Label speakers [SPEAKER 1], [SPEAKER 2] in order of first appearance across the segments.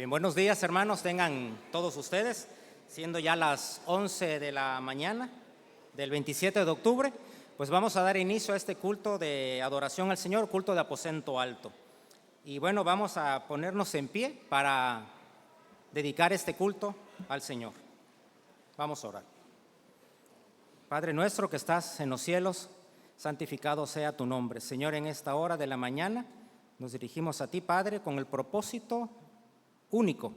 [SPEAKER 1] Bien, buenos días, hermanos, tengan todos ustedes, siendo ya las 11 de la mañana del 27 de octubre, pues vamos a dar inicio a este culto de adoración al Señor, culto de aposento alto. Y bueno, vamos a ponernos en pie para dedicar este culto al Señor. Vamos a orar. Padre nuestro que estás en los cielos, santificado sea tu nombre. Señor, en esta hora de la mañana nos dirigimos a ti, Padre, con el propósito único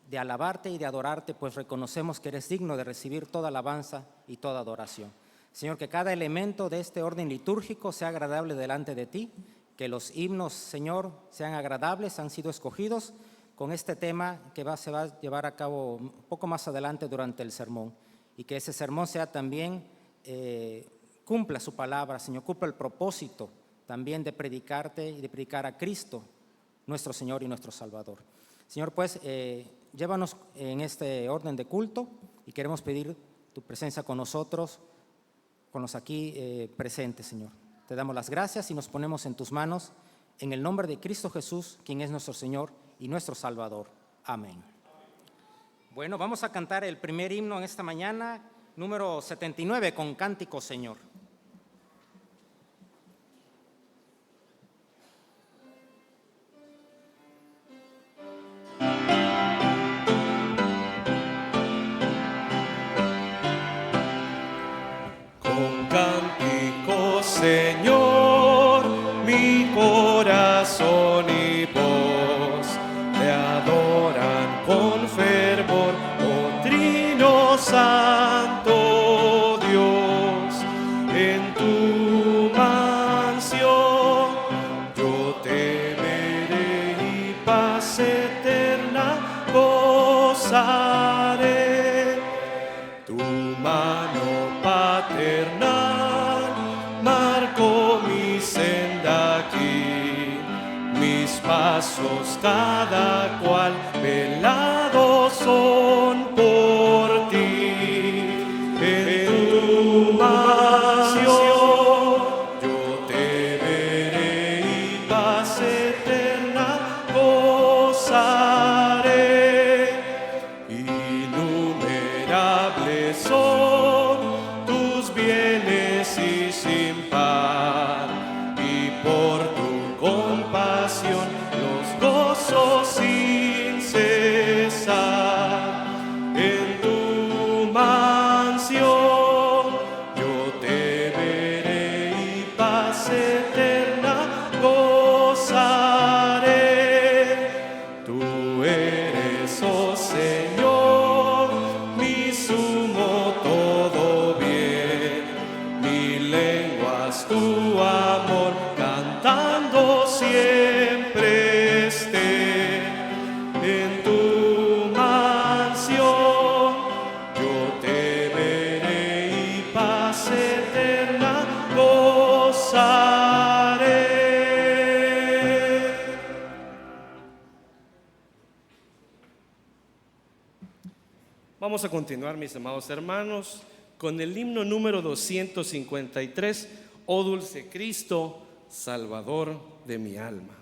[SPEAKER 1] de alabarte y de adorarte, pues reconocemos que eres digno de recibir toda alabanza y toda adoración. Señor, que cada elemento de este orden litúrgico sea agradable delante de ti, que los himnos, Señor, sean agradables, han sido escogidos con este tema que se va a llevar a cabo un poco más adelante durante el sermón, y que ese sermón sea también, cumpla su palabra, Señor, cumpla el propósito también de predicarte y de predicar a Cristo, nuestro Señor y nuestro Salvador. Señor, pues, llévanos en este orden de culto y queremos pedir tu presencia con nosotros, con los aquí presentes, Señor. Te damos las gracias y nos ponemos en tus manos, en el nombre de Cristo Jesús, quien es nuestro Señor y nuestro Salvador. Amén. Bueno, vamos a cantar el primer himno en esta mañana, número 79, con Cántico Señor.
[SPEAKER 2] Señor, mi corazón y voz te adoran con fervor, oh Trino Santo Dios. En tu mansión yo te veré y paz eterna gozaré. Tu mano paternal marcó mi senda aquí, mis pasos cada cual velados son por ti. En tu mansión yo te veré y paz eterna gozaré. Innumerables son tus bienes y sin par, y por tu compasión los gozos sin cesar. En tu mansión yo te veré y paz eterna gozaré. Tú eres, oh Señor, mi sumo todo bien, mi lengua es tu amor, cantando siempre esté. En tu mansión yo te veré y paz eterna gozaré. Vamos a continuar, mis amados hermanos, con el himno número 253, Oh dulce Cristo, Salvador de mi alma.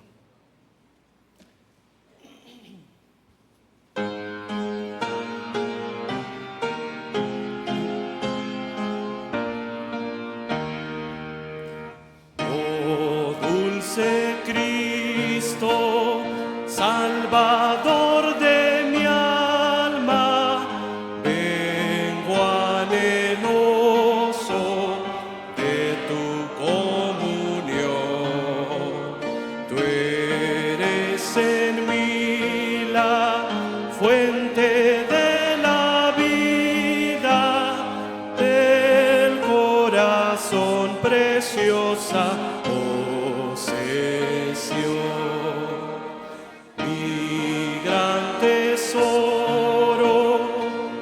[SPEAKER 2] Oh dulce Cristo, Salvador de mi alma, vengo anheloso de tu comunión. Tú eres en mí la fuente de la vida, del corazón preciosa posesión. Mi gran tesoro,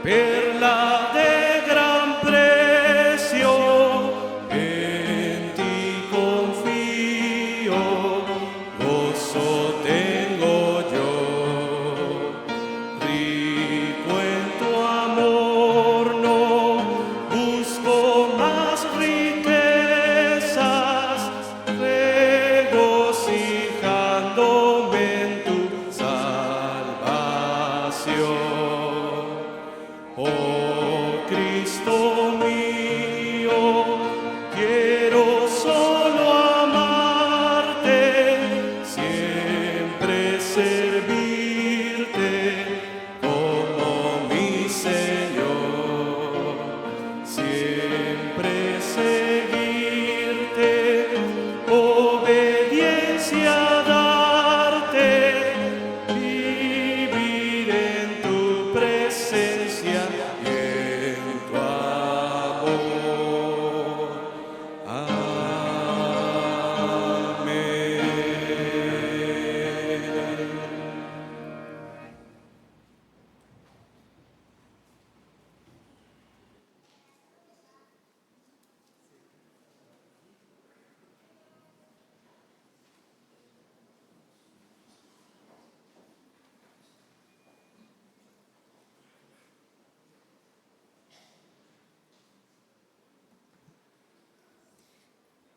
[SPEAKER 2] perla de gran precio, en ti confío, gozo tengo yo. Rico en tu amor, no busco más riquezas,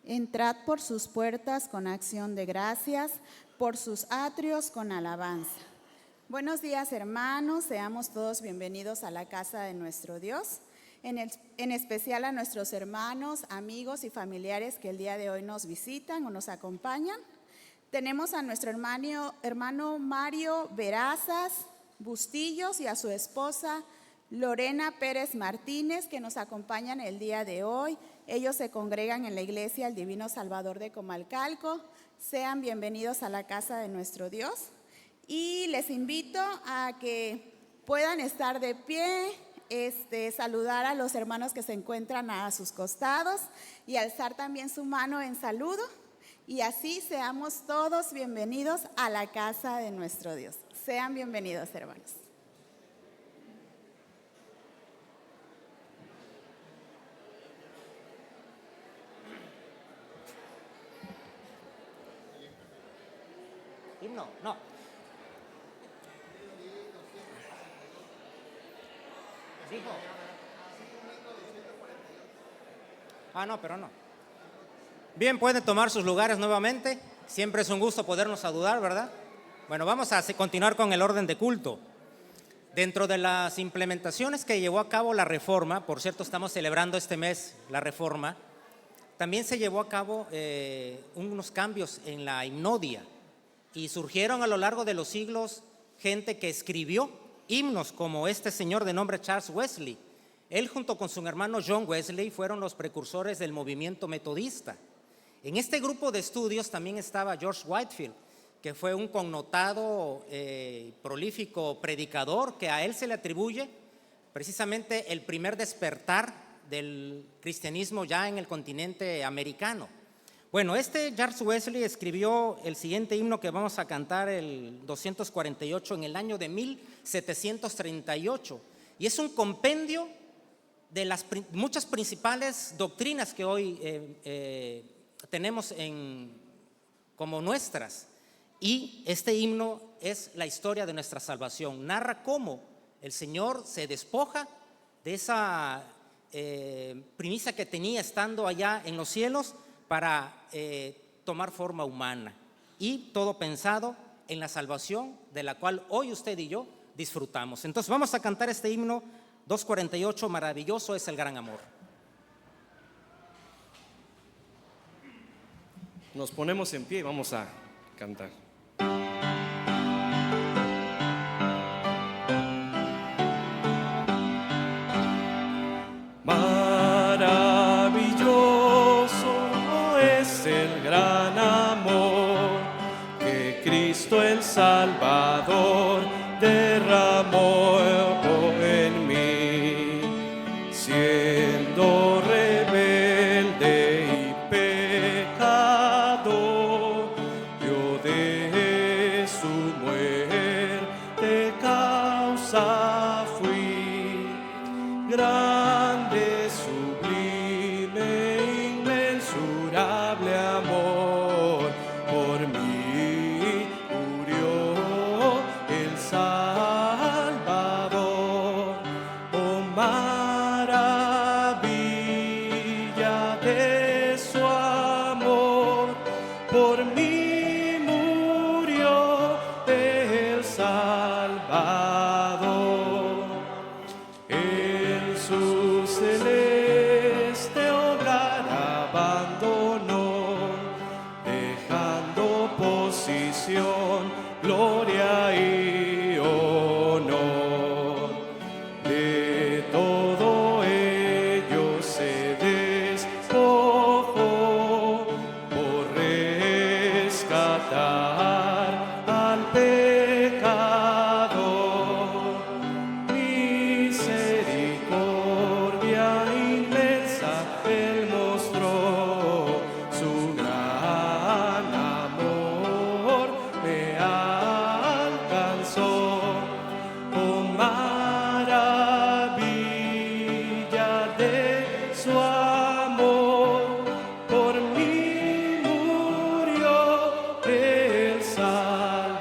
[SPEAKER 3] Entrad por sus puertas con acción de gracias, por sus atrios con alabanza. Buenos días, hermanos, seamos todos bienvenidos a la casa de nuestro Dios, en especial a nuestros hermanos, amigos y familiares que el día de hoy nos visitan o nos acompañan. Tenemos a nuestro hermano Mario Verazas Bustillos y a su esposa Lorena Pérez Martínez, que nos acompañan el día de hoy. Ellos se congregan en la iglesia El Divino Salvador de Comalcalco. Sean bienvenidos a la casa de nuestro Dios. Y les invito a que puedan estar de pie, saludar a los hermanos que se encuentran a sus costados y alzar también su mano en saludo. Y así seamos todos bienvenidos a la casa de nuestro Dios. Sean bienvenidos, hermanos.
[SPEAKER 1] Himno, no. ¿Dijo? No, pero no. Bien, pueden tomar sus lugares nuevamente. Siempre es un gusto podernos saludar, ¿verdad? Bueno, vamos a continuar con el orden de culto. Dentro de las implementaciones que llevó a cabo la Reforma, por cierto, estamos celebrando este mes la Reforma, también se llevó a cabo unos cambios en la himnodia y surgieron a lo largo de los siglos gente que escribió himnos como este señor de nombre Charles Wesley. Él junto con su hermano John Wesley fueron los precursores del movimiento metodista. En este grupo de estudios también estaba George Whitefield, que fue un connotado, prolífico predicador, que a él se le atribuye precisamente el primer despertar del cristianismo ya en el continente americano. Bueno, Charles Wesley escribió el siguiente himno que vamos a cantar, el 248, en el año de 1738, y es un compendio de las muchas principales doctrinas que hoy tenemos como nuestras. Y este himno es la historia de nuestra salvación. Narra cómo el Señor se despoja de esa primicia que tenía estando allá en los cielos para tomar forma humana. Y todo pensado en la salvación de la cual hoy usted y yo disfrutamos. Entonces vamos a cantar este himno 248, maravilloso es el gran amor.
[SPEAKER 2] Nos ponemos en pie y vamos a cantar. Maravilloso es el gran amor que Cristo el Salvador derramó en mí, siendo rebelde y pecador, yo de su muerte causa fui. Grande, sublime, inmensurable amor, por mí murió el Salvador. Oh, maravilla de su amor, por mí murió el Salvador. En su celeste hogar abandonó, dejando posición, gloria y honor. De todo ello se despojó por rescatar al pecador. Misericordia inmensa Él mostró, su gran amor me alcanzó. Oh, maravilla de su amor, por mí murió el Salvador.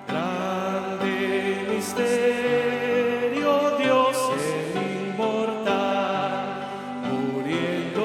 [SPEAKER 2] Grande misterio, Dios el inmortal, muriendo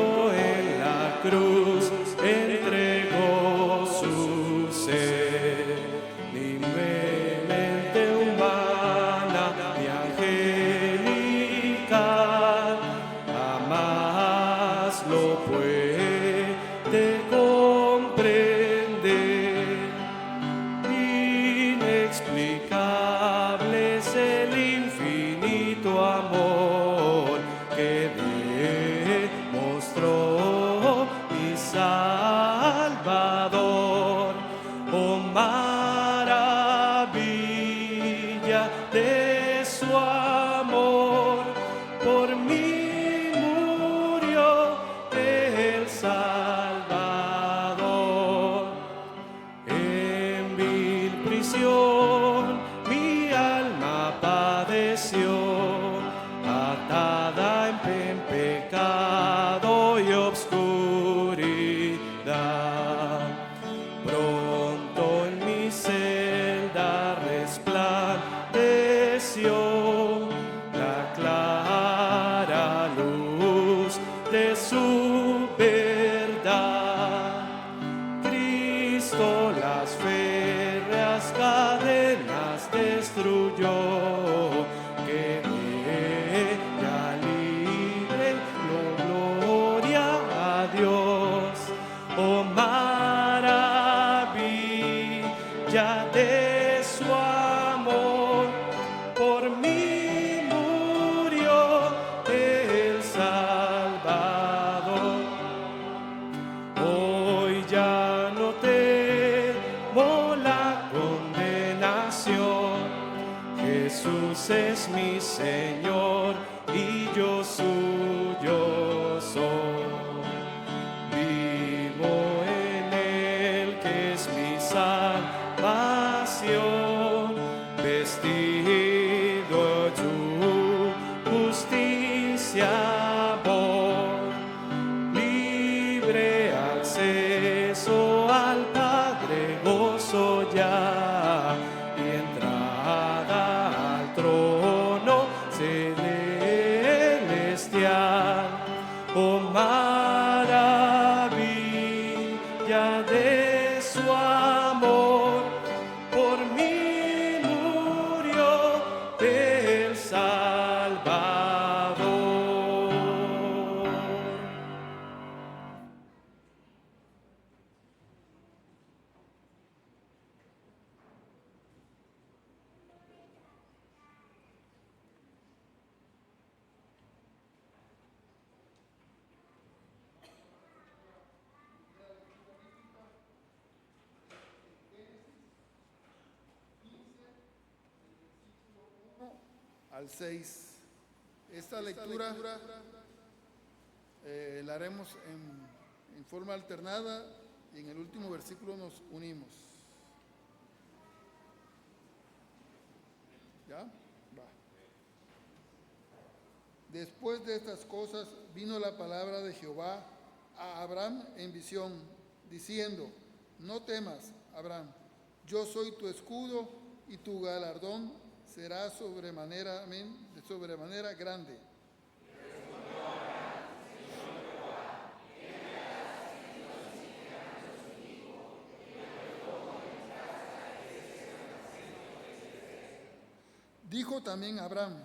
[SPEAKER 2] en pecado y obscuridad. Pronto en mi celda resplandeció la clara luz de su verdad. Cristo las férreas cadenas destruyó, que ella libre, gloria a Dios. Oh, maravilla de su amor, por mí murió el Salvador. Hoy ya no temo la condenación, Jesús es mi Señor y yo suyo soy. Vivo en Él, que es mi salvación, vestido tu justicia, amor, libre acceso al Padre, gozo ya y entrada al trono celestial. Oh, maravilla de su amor, por mí murió el Salvador.
[SPEAKER 4] Al 6. Esta lectura la haremos en forma alternada y en el último versículo nos unimos. ¿Ya? Va. Después de estas cosas vino la palabra de Jehová a Abraham en visión, diciendo: no temas, Abraham, yo soy tu escudo y tu galardón será sobremanera grande. Dijo también Abraham: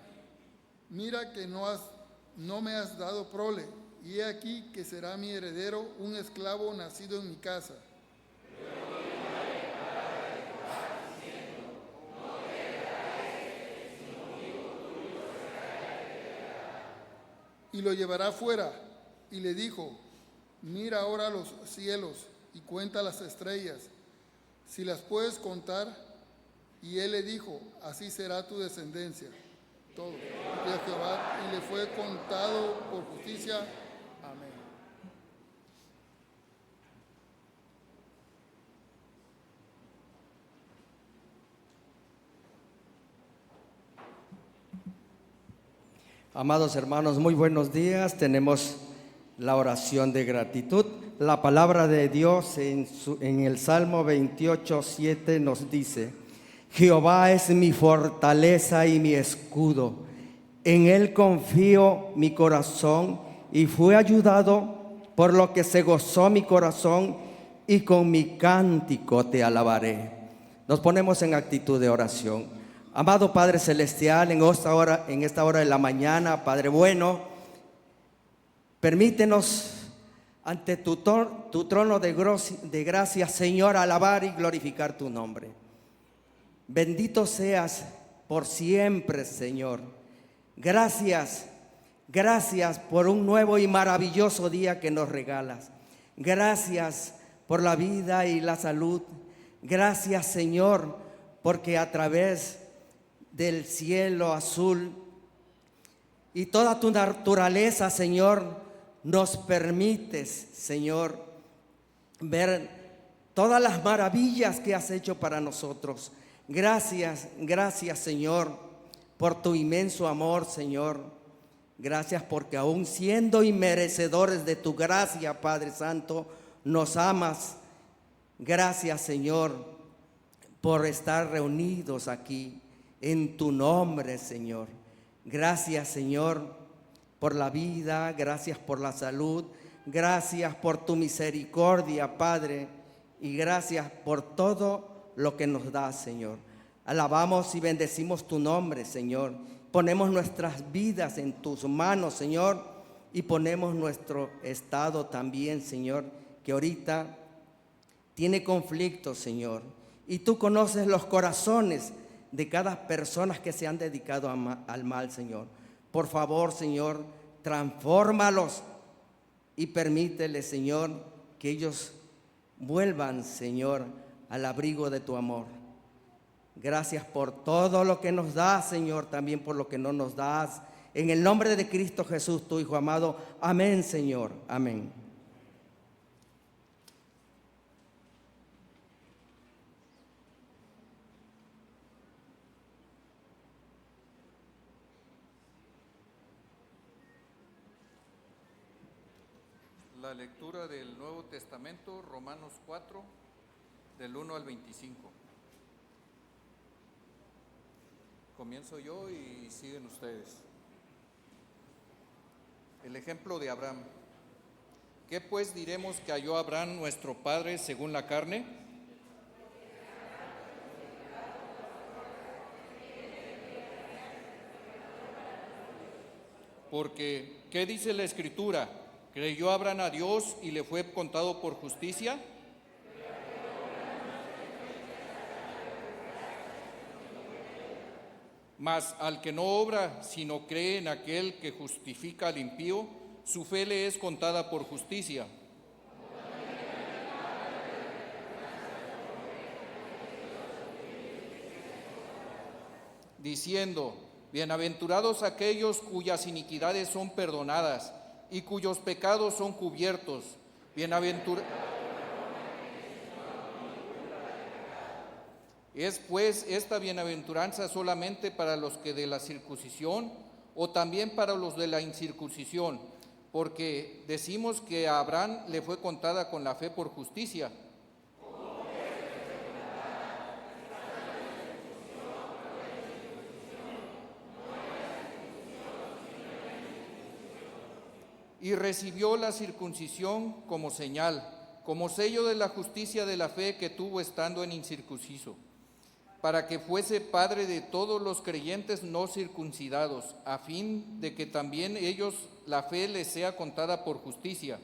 [SPEAKER 4] mira que no me has dado prole, y he aquí que será mi heredero un esclavo nacido en mi casa. Y lo llevará fuera, y le dijo: mira ahora los cielos y cuenta las estrellas, si las puedes contar. Y él le dijo: así será tu descendencia. Todo de Jehová, y le fue contado por justicia. Amén.
[SPEAKER 5] Amados hermanos, muy buenos días. Tenemos la oración de gratitud. La palabra de Dios en el Salmo 28:7 nos dice: Jehová es mi fortaleza y mi escudo. En él confío mi corazón y fue ayudado, por lo que se gozó mi corazón y con mi cántico te alabaré. Nos ponemos en actitud de oración. Amado Padre Celestial, en esta hora de la mañana, Padre bueno, permítenos ante tu trono de gracia, Señor, alabar y glorificar tu nombre. Bendito seas por siempre, Señor. Gracias por un nuevo y maravilloso día que nos regalas. Gracias por la vida y la salud. Gracias, Señor, porque a través del cielo azul y toda tu naturaleza, Señor, nos permites, Señor, ver todas las maravillas que has hecho para nosotros. Gracias, Señor, por tu inmenso amor, Señor. Gracias porque aún siendo inmerecedores de tu gracia, Padre Santo, nos amas. Gracias, Señor, por estar reunidos aquí en tu nombre, Señor. Gracias, Señor, por la vida, gracias por la salud, gracias por tu misericordia, Padre, y gracias por todo lo que nos das, Señor. Alabamos y bendecimos tu nombre, Señor. Ponemos nuestras vidas en tus manos, Señor, y ponemos nuestro estado también, Señor, que ahorita tiene conflictos, Señor. Y tú conoces los corazones de cada persona que se han dedicado al mal, Señor. Por favor, Señor, transfórmalos y permítele, Señor, que ellos vuelvan, Señor, al abrigo de tu amor. Gracias por todo lo que nos das, Señor, también por lo que no nos das. En el nombre de Cristo Jesús, tu Hijo amado. Amén, Señor. Amén.
[SPEAKER 6] La lectura del Nuevo Testamento, Romanos 4, del 1 al 25. Comienzo yo y siguen ustedes. El ejemplo de Abraham. ¿Qué pues diremos que halló Abraham nuestro padre según la carne? Porque, ¿qué dice la Escritura? ¿Creyó Abraham a Dios y le fue contado por justicia? Mas al que no obra, sino cree en aquel que justifica al impío, su fe le es contada por justicia. Diciendo, bienaventurados aquellos cuyas iniquidades son perdonadas y cuyos pecados son cubiertos. ¿Es pues esta bienaventuranza solamente para los que de la circuncisión o también para los de la incircuncisión? Porque decimos que a Abraham le fue contada con la fe por justicia. Y recibió la circuncisión como señal, como sello de la justicia de la fe que tuvo estando en incircunciso, para que fuese padre de todos los creyentes no circuncidados, a fin de que también ellos la fe les sea contada por justicia.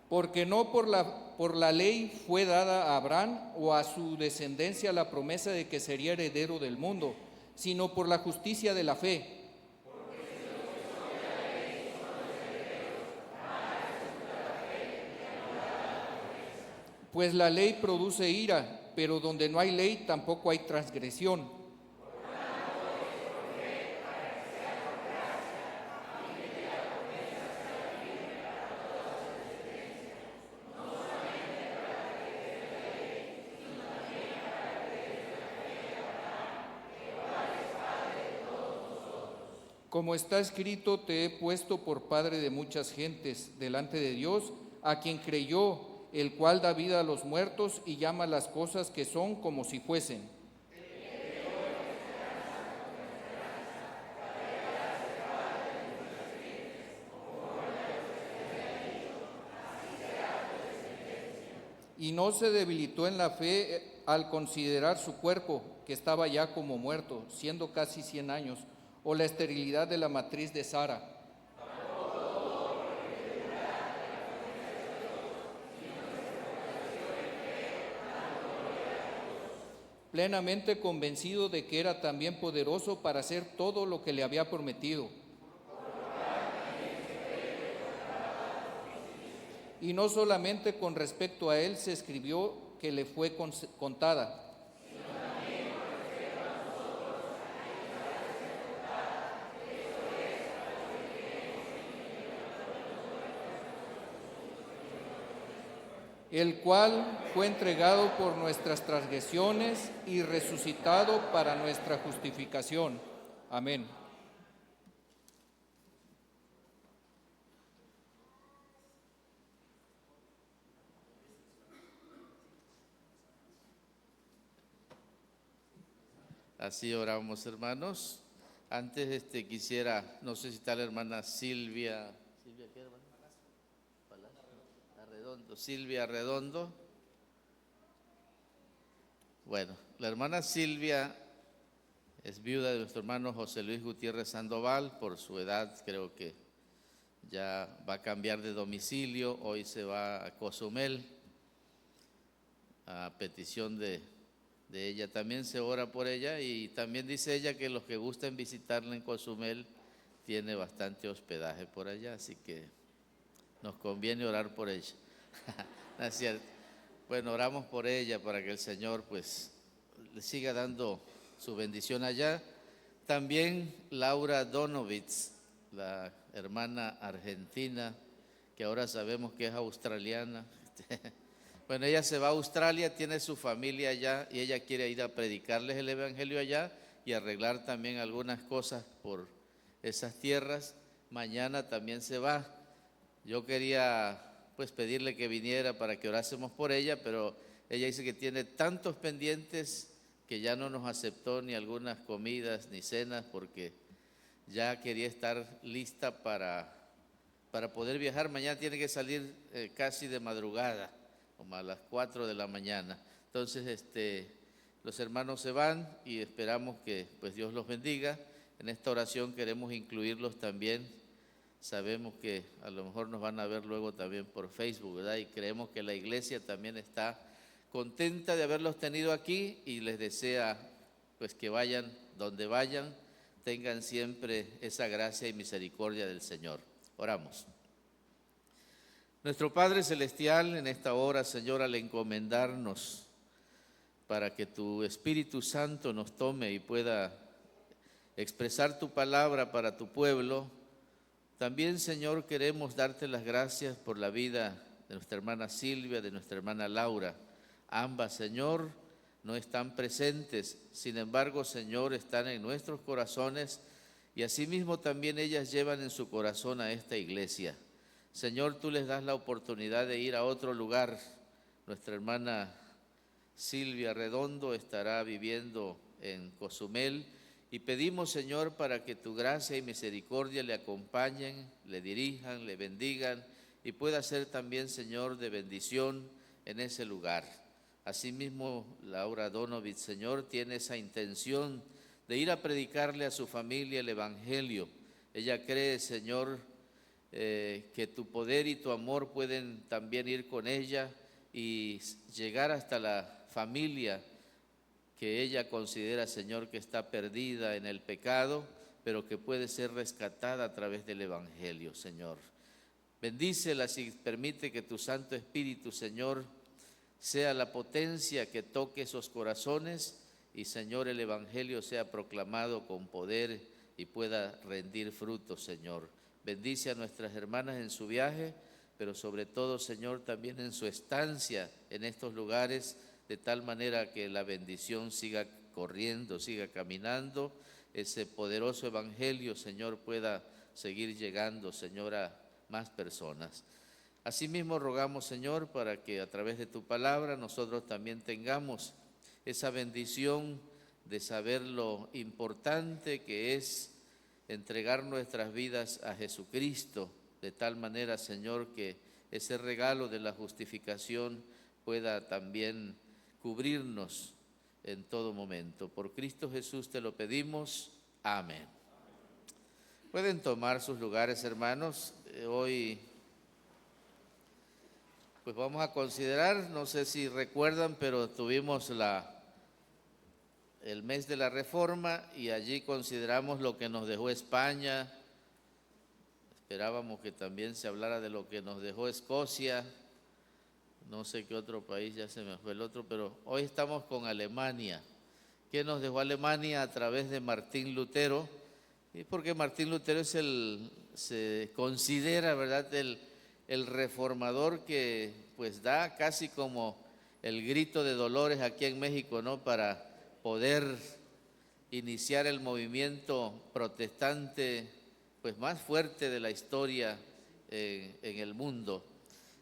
[SPEAKER 6] Porque no por la ley fue dada a Abraham o a su descendencia la promesa de que sería heredero del mundo, sino por la justicia de la fe. Pues la ley produce ira, pero donde no hay ley tampoco hay transgresión. Como está escrito, te he puesto por padre de muchas gentes delante de Dios, a quien creyó, el cual da vida a los muertos y llama las cosas que son como si fuesen. Y no se debilitó en la fe al considerar su cuerpo, que estaba ya como muerto, siendo casi 100 años, o la esterilidad de la matriz de Sara. Plenamente convencido de que era también poderoso para hacer todo lo que le había prometido. Y no solamente con respecto a él se escribió que le fue contada, el cual fue entregado por nuestras transgresiones y resucitado para nuestra justificación. Amén.
[SPEAKER 7] Así oramos, hermanos. Antes quisiera, no sé si está la hermana Silvia ¿qué hermana? Arredondo, Silvia Arredondo. Bueno, la hermana Silvia es viuda de nuestro hermano José Luis Gutiérrez Sandoval. Por su edad creo que ya va a cambiar de domicilio. Hoy se va a Cozumel a petición de ella. También se ora por ella, y también dice ella que los que gusten visitarla en Cozumel tiene bastante hospedaje por allá, así que nos conviene orar por ella. ¿No es cierto? Bueno, oramos por ella para que el Señor pues le siga dando su bendición allá. También Laura Donovitz, la hermana argentina, que ahora sabemos que es australiana. Bueno, ella se va a Australia, tiene su familia allá y ella quiere ir a predicarles el evangelio allá y arreglar también algunas cosas por esas tierras. Mañana también se va. Yo quería pues pedirle que viniera para que orásemos por ella, pero ella dice que tiene tantos pendientes que ya no nos aceptó ni algunas comidas ni cenas, porque ya quería estar lista para poder viajar. Mañana tiene que salir casi de madrugada, como a las 4 de la mañana. Entonces, los hermanos se van y esperamos que pues Dios los bendiga. En esta oración queremos incluirlos también. Sabemos que a lo mejor nos van a ver luego también por Facebook, ¿verdad? Y creemos que la iglesia también está contenta de haberlos tenido aquí y les desea pues que vayan donde vayan, tengan siempre esa gracia y misericordia del Señor. Oramos. Nuestro Padre Celestial, en esta hora, Señor, al encomendarnos para que tu Espíritu Santo nos tome y pueda expresar tu palabra para tu pueblo, también, Señor, queremos darte las gracias por la vida de nuestra hermana Silvia, de nuestra hermana Laura. Ambas, Señor, no están presentes, sin embargo, Señor, están en nuestros corazones y asimismo también ellas llevan en su corazón a esta iglesia. Señor, tú les das la oportunidad de ir a otro lugar. Nuestra hermana Silvia Redondo estará viviendo en Cozumel y pedimos, Señor, para que tu gracia y misericordia le acompañen, le dirijan, le bendigan y pueda ser también, Señor, de bendición en ese lugar. Asimismo, Laura Donovitz, Señor, tiene esa intención de ir a predicarle a su familia el evangelio. Ella cree, Señor, que tu poder y tu amor pueden también ir con ella y llegar hasta la familia que ella considera, Señor, que está perdida en el pecado, pero que puede ser rescatada a través del evangelio, Señor. Bendícelas y permite que tu Santo Espíritu, Señor, sea la potencia que toque esos corazones y, Señor, el evangelio sea proclamado con poder y pueda rendir frutos, Señor. Bendice a nuestras hermanas en su viaje, pero sobre todo, Señor, también en su estancia en estos lugares, de tal manera que la bendición siga corriendo, siga caminando, ese poderoso evangelio, Señor, pueda seguir llegando, Señor, a más personas. Asimismo, rogamos, Señor, para que a través de tu palabra nosotros también tengamos esa bendición de saber lo importante que es entregar nuestras vidas a Jesucristo, de tal manera, Señor, que ese regalo de la justificación pueda también cubrirnos en todo momento. Por Cristo Jesús te lo pedimos. Amén. Pueden tomar sus lugares, hermanos. Hoy pues vamos a considerar, no sé si recuerdan, pero tuvimos el mes de la Reforma y allí consideramos lo que nos dejó España. Esperábamos que también se hablara de lo que nos dejó Escocia. No sé qué otro país, ya se me fue el otro, pero hoy estamos con Alemania. ¿Qué nos dejó Alemania? A través de Martín Lutero, y porque Martín Lutero es se considera, ¿verdad?, el el reformador que pues da casi como el grito de Dolores aquí en México, ¿no? Para poder iniciar el movimiento protestante pues más fuerte de la historia en el mundo.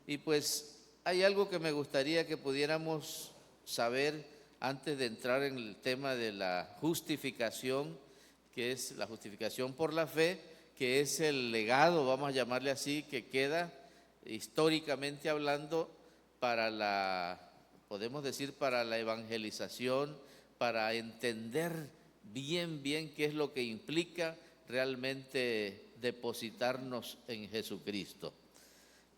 [SPEAKER 7] Y pues hay algo que me gustaría que pudiéramos saber antes de entrar en el tema de la justificación, que es la justificación por la fe, que es el legado, vamos a llamarle así, que queda históricamente hablando podemos decir, para la evangelización, para entender bien qué es lo que implica realmente depositarnos en Jesucristo.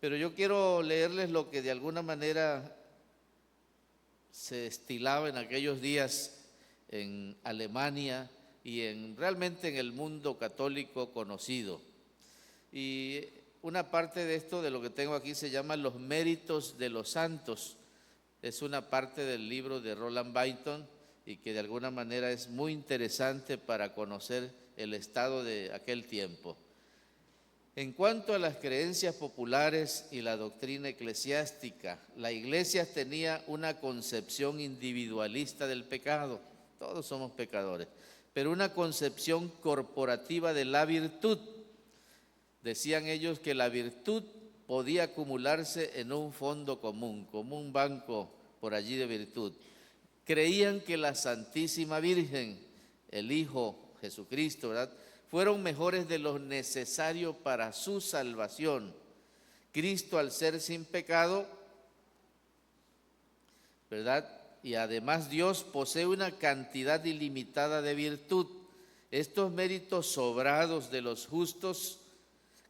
[SPEAKER 7] Pero yo quiero leerles lo que de alguna manera se estilaba en aquellos días en Alemania y realmente en el mundo católico conocido. Y una parte de esto, de lo que tengo aquí, se llama Los méritos de los santos. Es una parte del libro de Roland Bainton y que de alguna manera es muy interesante para conocer el estado de aquel tiempo. En cuanto a las creencias populares y la doctrina eclesiástica, la Iglesia tenía una concepción individualista del pecado. Todos somos pecadores, pero una concepción corporativa de la virtud. Decían ellos que la virtud podía acumularse en un fondo común, como un banco por allí de virtud. Creían que la Santísima Virgen, el Hijo Jesucristo, ¿verdad?, fueron mejores de lo necesario para su salvación. Cristo, al ser sin pecado, ¿verdad?, y además Dios posee una cantidad ilimitada de virtud. Estos méritos sobrados de los justos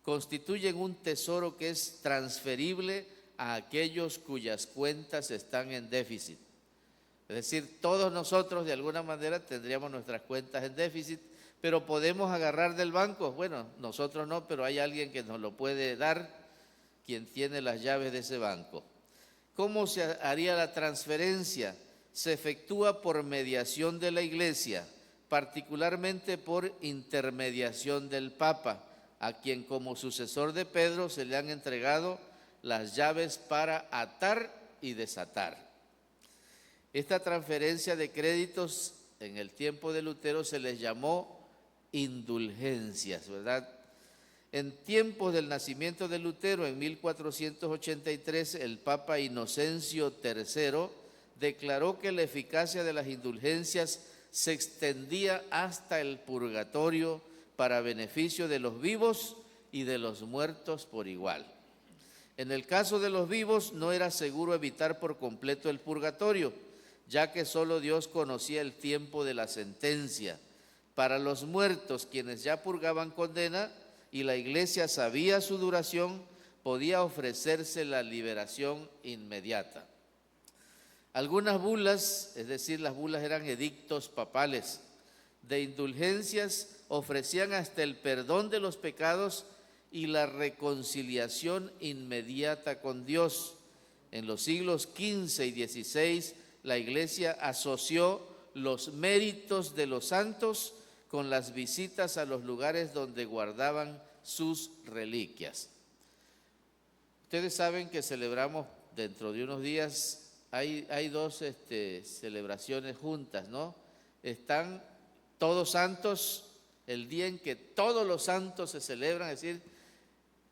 [SPEAKER 7] constituyen un tesoro que es transferible a aquellos cuyas cuentas están en déficit. Es decir, todos nosotros de alguna manera tendríamos nuestras cuentas en déficit, pero podemos agarrar del banco. Bueno, nosotros no, pero hay alguien que nos lo puede dar, quien tiene las llaves de ese banco. ¿Cómo se haría la transferencia? Se efectúa por mediación de la Iglesia, particularmente por intermediación del Papa, a quien como sucesor de Pedro se le han entregado las llaves para atar y desatar. Esta transferencia de créditos en el tiempo de Lutero se les llamó indulgencias, ¿verdad? En tiempos del nacimiento de Lutero, en 1483, el Papa Inocencio III declaró que la eficacia de las indulgencias se extendía hasta el purgatorio para beneficio de los vivos y de los muertos por igual. En el caso de los vivos no era seguro evitar por completo el purgatorio, ya que solo Dios conocía el tiempo de la sentencia. Para los muertos, quienes ya purgaban condena y la Iglesia sabía su duración, podía ofrecerse la liberación inmediata. Algunas bulas, es decir, las bulas eran edictos papales de indulgencias, ofrecían hasta el perdón de los pecados y la reconciliación inmediata con Dios. En los siglos XV y XVI, la Iglesia asoció los méritos de los santos con las visitas a los lugares donde guardaban sus reliquias. Ustedes saben que celebramos dentro de unos días, hay dos celebraciones juntas, ¿no? Están Todos Santos, el día en que todos los santos se celebran, es decir,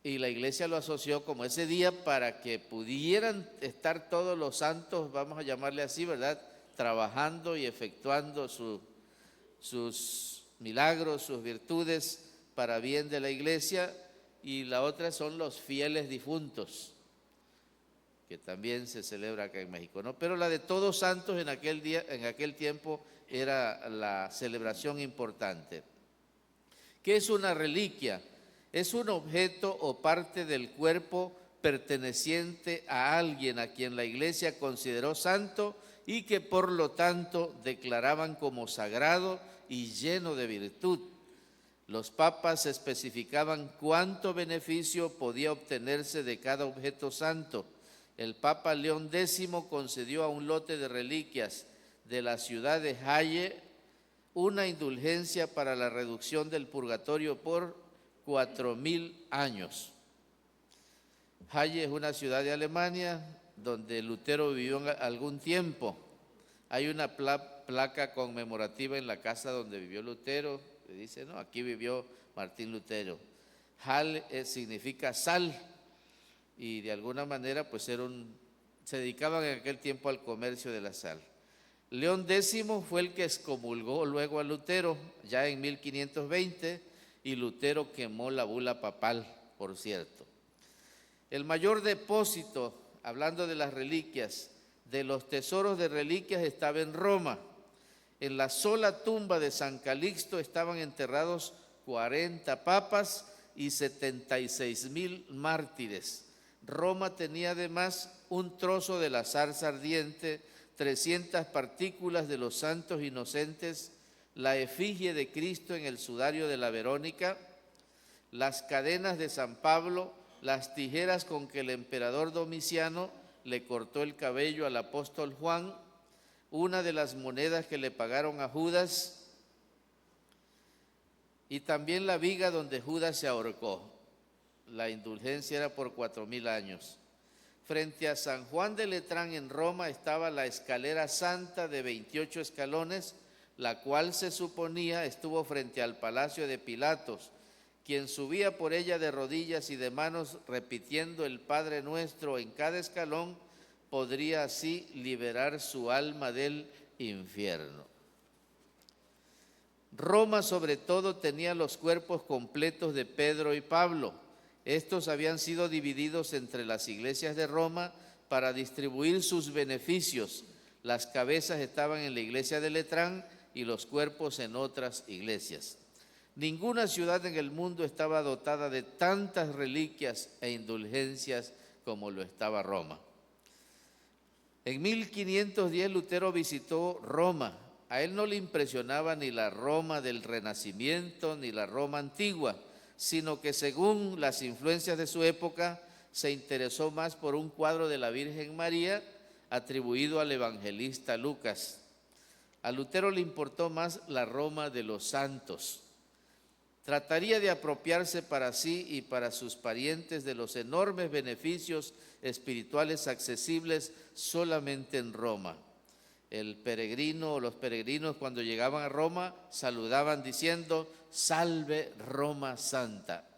[SPEAKER 7] y la Iglesia lo asoció como ese día para que pudieran estar todos los santos, vamos a llamarle así, ¿verdad?, trabajando y efectuando sus milagros, sus virtudes para bien de la Iglesia. Y la otra son los fieles difuntos, que también se celebra acá en México, ¿no? Pero la de Todos Santos en aquel tiempo era la celebración importante. ¿Qué es una reliquia? Es un objeto o parte del cuerpo perteneciente a alguien a quien la Iglesia consideró santo y que por lo tanto declaraban como sagrado y lleno de virtud. Los papas especificaban cuánto beneficio podía obtenerse de cada objeto santo. El Papa León X concedió a un lote de reliquias de la ciudad de Halle una indulgencia para la reducción del purgatorio por 4,000 años. Halle es una ciudad de Alemania donde Lutero vivió algún tiempo. Hay una placa conmemorativa en la casa donde vivió Lutero, que dice, no, aquí vivió Martín Lutero. Hall significa sal, y de alguna manera pues se dedicaban en aquel tiempo al comercio de la sal. León X fue el que excomulgó luego a Lutero, ya en 1520, y Lutero quemó la bula papal, por cierto. El mayor depósito, hablando de las reliquias, de los tesoros de reliquias estaba en Roma. En la sola tumba de San Calixto estaban enterrados 40 papas y 76,000 mártires. Roma tenía además un trozo de la zarza ardiente, 300 partículas de los santos inocentes, la efigie de Cristo en el sudario de la Verónica, las cadenas de San Pablo, las tijeras con que el emperador Domiciano le cortó el cabello al apóstol Juan, una de las monedas que le pagaron a Judas, y también la viga donde Judas se ahorcó. La indulgencia era por 4,000 años. Frente a San Juan de Letrán en Roma estaba la escalera santa de 28 escalones, la cual se suponía estuvo frente al palacio de Pilatos. Quien subía por ella de rodillas y de manos repitiendo el Padre Nuestro en cada escalón, podría así liberar su alma del infierno. Roma sobre todo tenía los cuerpos completos de Pedro y Pablo. Estos habían sido divididos entre las iglesias de Roma para distribuir sus beneficios. Las cabezas estaban en la iglesia de Letrán y los cuerpos en otras iglesias. Ninguna ciudad en el mundo estaba dotada de tantas reliquias e indulgencias como lo estaba Roma. En 1510 Lutero visitó Roma. A él no le impresionaba ni la Roma del Renacimiento ni la Roma antigua, sino que según las influencias de su época se interesó más por un cuadro de la Virgen María atribuido al evangelista Lucas. A Lutero le importó más la Roma de los santos. Trataría de apropiarse para sí y para sus parientes de los enormes beneficios espirituales accesibles solamente en Roma. El peregrino o los peregrinos cuando llegaban a Roma saludaban diciendo, salve Roma Santa.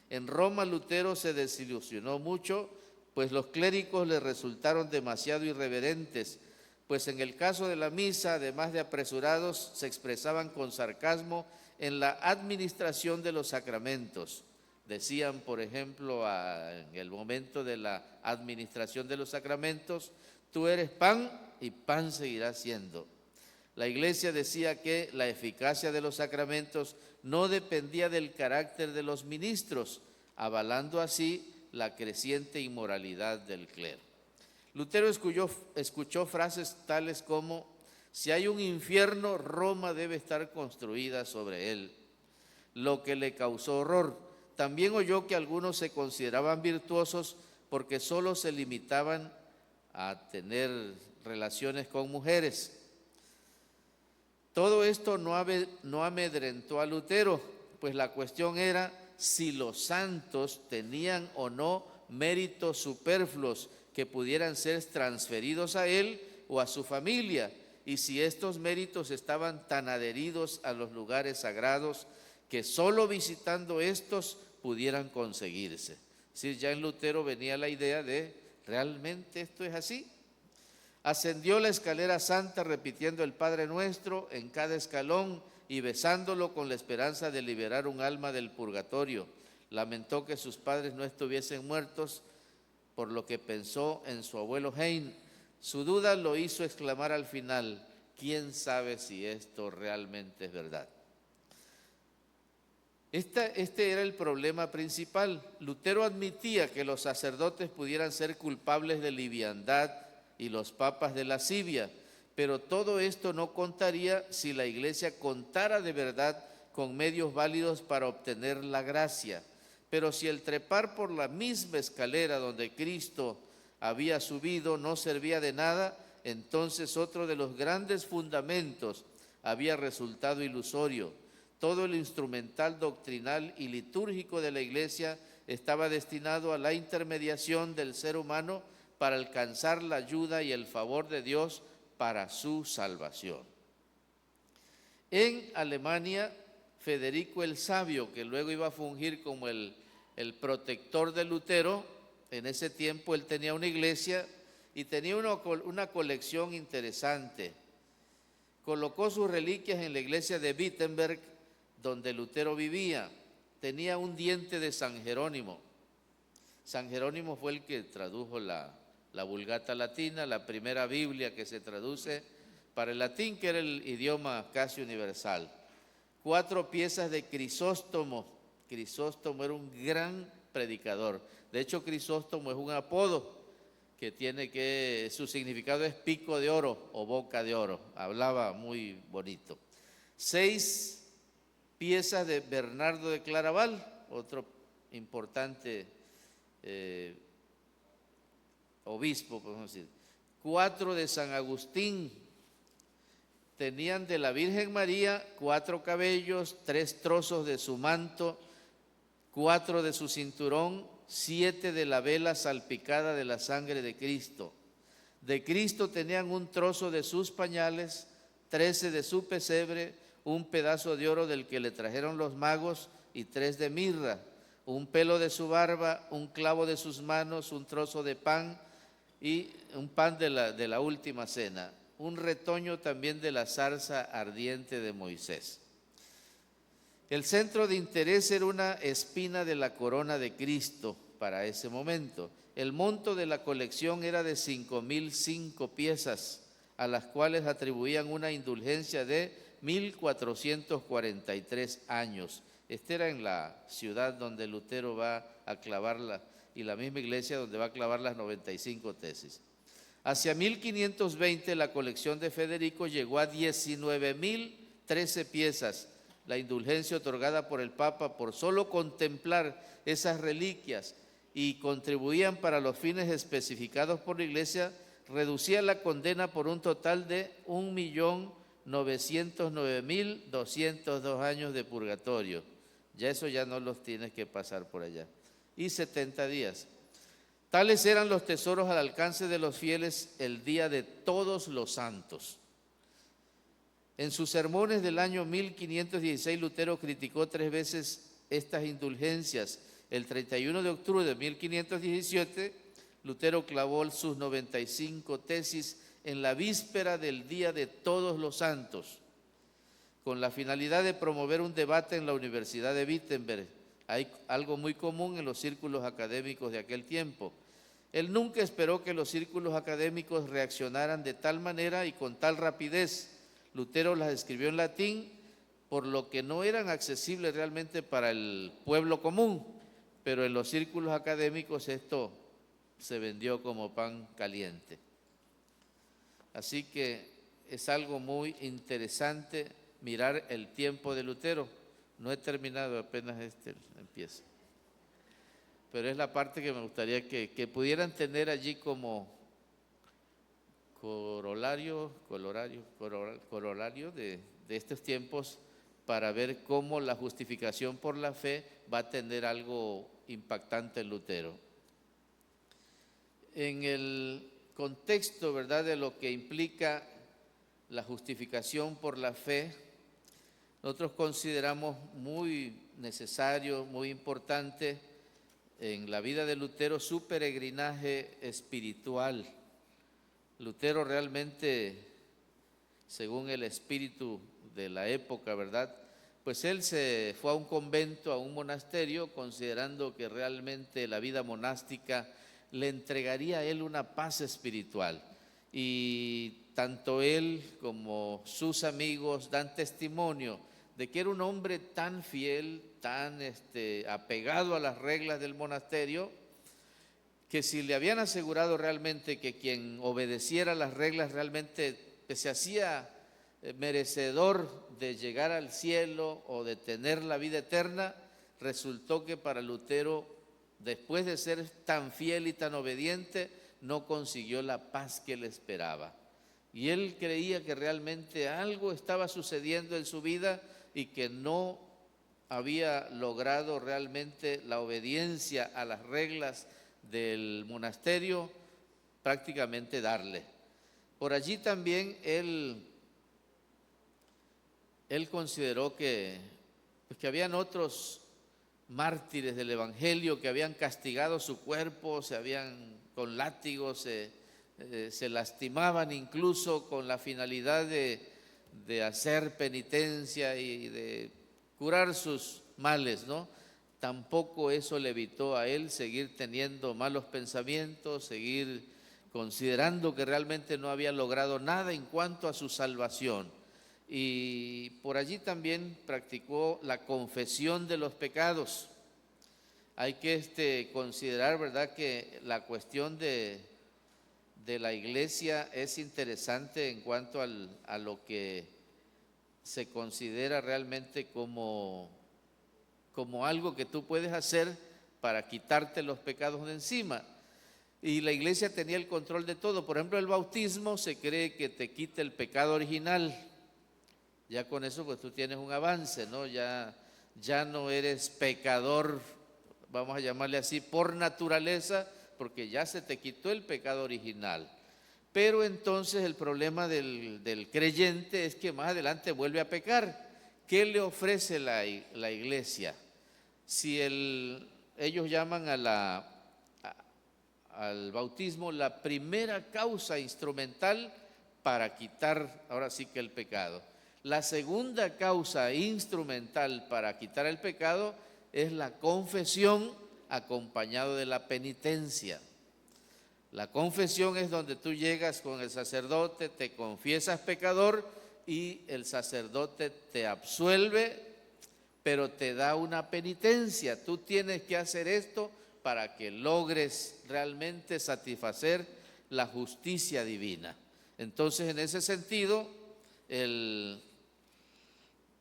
[SPEAKER 7] En Roma Lutero se desilusionó mucho, pues los clérigos le resultaron demasiado irreverentes, pues en el caso de la misa, además de apresurados, se expresaban con sarcasmo en la administración de los sacramentos. Decían, por ejemplo, en el momento de la administración de los sacramentos, tú eres pan y pan seguirás siendo. La iglesia decía que la eficacia de los sacramentos no dependía del carácter de los ministros, avalando así la creciente inmoralidad del clero. Lutero escuchó frases tales como, si hay un infierno, Roma debe estar construida sobre él, lo que le causó horror. También oyó que algunos se consideraban virtuosos porque solo se limitaban a tener relaciones con mujeres. Todo esto no amedrentó a Lutero, pues la cuestión era si los santos tenían o no méritos superfluos que pudieran ser transferidos a él o a su familia, y si estos méritos estaban tan adheridos a los lugares sagrados que solo visitando estos pudieran conseguirse. Es decir, ya en Lutero venía la idea de, ¿realmente esto es así? Ascendió la escalera santa repitiendo el Padre Nuestro en cada escalón y besándolo con la esperanza de liberar un alma del purgatorio. Lamentó que sus padres no estuviesen muertos, por lo que pensó en su abuelo Hein. Su duda lo hizo exclamar al final, ¿quién sabe si esto realmente es verdad? Este era el problema principal. Lutero admitía que los sacerdotes pudieran ser culpables de liviandad y los papas de lascivia, pero todo esto no contaría si la iglesia contara de verdad con medios válidos para obtener la gracia. Pero si el trepar por la misma escalera donde Cristo había subido no servía de nada, entonces otro de los grandes fundamentos había resultado ilusorio. Todo el instrumental doctrinal y litúrgico de la iglesia estaba destinado a la intermediación del ser humano para alcanzar la ayuda y el favor de Dios para su salvación. En Alemania, Federico el Sabio, que luego iba a fungir como el protector de Lutero, en ese tiempo él tenía una iglesia y tenía una colección interesante. Colocó sus reliquias en la iglesia de Wittenberg, donde Lutero vivía. Tenía un diente de San Jerónimo. San Jerónimo fue el que tradujo la Vulgata latina, la primera Biblia que se traduce para el latín, que era el idioma casi universal. 4 piezas de Crisóstomo. Crisóstomo era un gran predicador. De hecho, Crisóstomo es un apodo que su significado es pico de oro o boca de oro. Hablaba muy bonito. 6 piezas de Bernardo de Claraval, otro importante obispo, podemos decir. 4 de San Agustín. Tenían de la Virgen María 4 cabellos, 3 trozos de su manto, 4 de su cinturón, 7 de la vela salpicada de la sangre de Cristo. De Cristo tenían un trozo de sus pañales, 13 de su pesebre, un pedazo de oro del que le trajeron los magos y 3 de mirra, un pelo de su barba, un clavo de sus manos, un trozo de pan y un pan de la última cena, un retoño también de la zarza ardiente de Moisés. El centro de interés era una espina de la corona de Cristo para ese momento. El monto de la colección era de 5.005 piezas, a las cuales atribuían una indulgencia de 1.443 años. Este era en la ciudad donde Lutero va a clavarla y la misma iglesia donde va a clavar las 95 tesis. Hacia 1520 la colección de Federico llegó a 19.013 piezas. La indulgencia otorgada por el Papa por solo contemplar esas reliquias y contribuían para los fines especificados por la Iglesia, reducía la condena por un total de 1.909.202 años de purgatorio. Ya eso ya no los tienes que pasar por allá. Y 70 días. Tales eran los tesoros al alcance de los fieles el día de todos los santos. En sus sermones del año 1516, Lutero criticó 3 veces estas indulgencias. El 31 de octubre de 1517, Lutero clavó sus 95 tesis en la víspera del Día de Todos los Santos, con la finalidad de promover un debate en la Universidad de Wittenberg. Hay algo muy común en los círculos académicos de aquel tiempo. Él nunca esperó que los círculos académicos reaccionaran de tal manera y con tal rapidez. Lutero las escribió en latín, por lo que no eran accesibles realmente para el pueblo común, pero en los círculos académicos esto se vendió como pan caliente. Así que es algo muy interesante mirar el tiempo de Lutero. No he terminado, apenas empieza. Pero es la parte que me gustaría que pudieran tener allí como corolario de estos tiempos, para ver cómo la justificación por la fe va a tener algo impactante en Lutero. En el contexto, ¿verdad?, de lo que implica la justificación por la fe, nosotros consideramos muy necesario, muy importante en la vida de Lutero su peregrinaje espiritual. Lutero realmente, según el espíritu de la época, ¿verdad?, pues él se fue a un convento, a un monasterio, considerando que realmente la vida monástica le entregaría a él una paz espiritual. Y tanto él como sus amigos dan testimonio de que era un hombre tan fiel, tan apegado a las reglas del monasterio, que si le habían asegurado realmente que quien obedeciera las reglas realmente se hacía merecedor de llegar al cielo o de tener la vida eterna, resultó que para Lutero, después de ser tan fiel y tan obediente, no consiguió la paz que él esperaba. Y él creía que realmente algo estaba sucediendo en su vida y que no había logrado realmente la obediencia a las reglas del monasterio, prácticamente darle. Por allí también él consideró que habían otros mártires del Evangelio que habían castigado su cuerpo, con látigos, se lastimaban incluso con la finalidad de hacer penitencia y de curar sus males, ¿no? Tampoco eso le evitó a él seguir teniendo malos pensamientos, seguir considerando que realmente no había logrado nada en cuanto a su salvación. Y por allí también practicó la confesión de los pecados. Hay que considerar, ¿verdad?, que la cuestión de la iglesia es interesante en cuanto a lo que se considera realmente como algo que tú puedes hacer para quitarte los pecados de encima. Y la iglesia tenía el control de todo. Por ejemplo, el bautismo se cree que te quita el pecado original. Ya con eso pues tú tienes un avance, ¿no? Ya no eres pecador, vamos a llamarle así, por naturaleza, porque ya se te quitó el pecado original. Pero entonces el problema del creyente es que más adelante vuelve a pecar. ¿Qué le ofrece la iglesia? Si ellos llaman al bautismo la primera causa instrumental para quitar ahora sí que el pecado. La segunda causa instrumental para quitar el pecado es la confesión acompañado de la penitencia. La confesión es donde tú llegas con el sacerdote, te confiesas pecador y el sacerdote te absuelve, pero te da una penitencia. Tú tienes que hacer esto para que logres realmente satisfacer la justicia divina. Entonces, en ese sentido,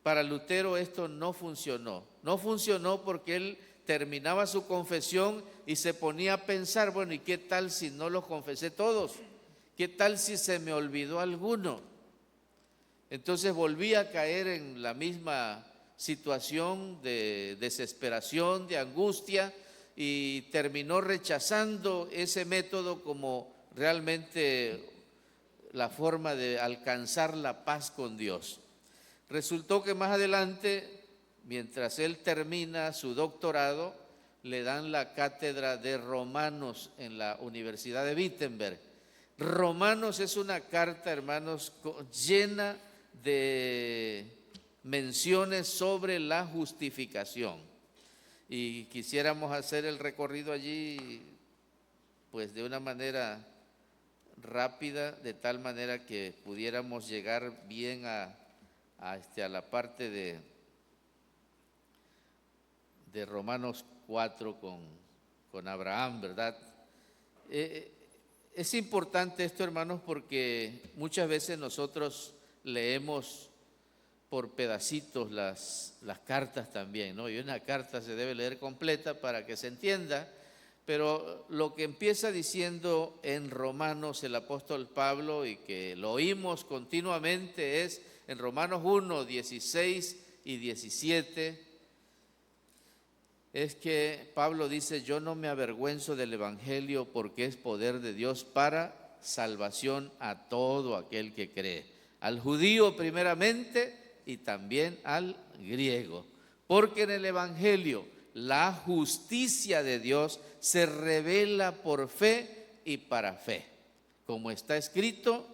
[SPEAKER 7] para Lutero esto no funcionó. No funcionó porque él terminaba su confesión y se ponía a pensar, bueno, ¿y qué tal si no los confesé todos? ¿Qué tal si se me olvidó alguno? Entonces volvía a caer en la misma situación de desesperación, de angustia, y terminó rechazando ese método como realmente la forma de alcanzar la paz con Dios. Resultó que más adelante, mientras él termina su doctorado, le dan la cátedra de Romanos en la Universidad de Wittenberg. Romanos es una carta, hermanos, llena de menciones sobre la justificación. Y quisiéramos hacer el recorrido allí, pues de una manera rápida, de tal manera que pudiéramos llegar bien a la parte de Romanos 4 con Abraham, ¿verdad? Es importante esto, hermanos, porque muchas veces nosotros leemos por pedacitos las cartas también, ¿no? Y una carta se debe leer completa para que se entienda, pero lo que empieza diciendo en Romanos el apóstol Pablo, y que lo oímos continuamente, es en Romanos 1, 16 y 17, es que Pablo dice: yo no me avergüenzo del evangelio porque es poder de Dios para salvación a todo aquel que cree, al judío primeramente y también al griego, porque en el evangelio la justicia de Dios se revela por fe y para fe, como está escrito: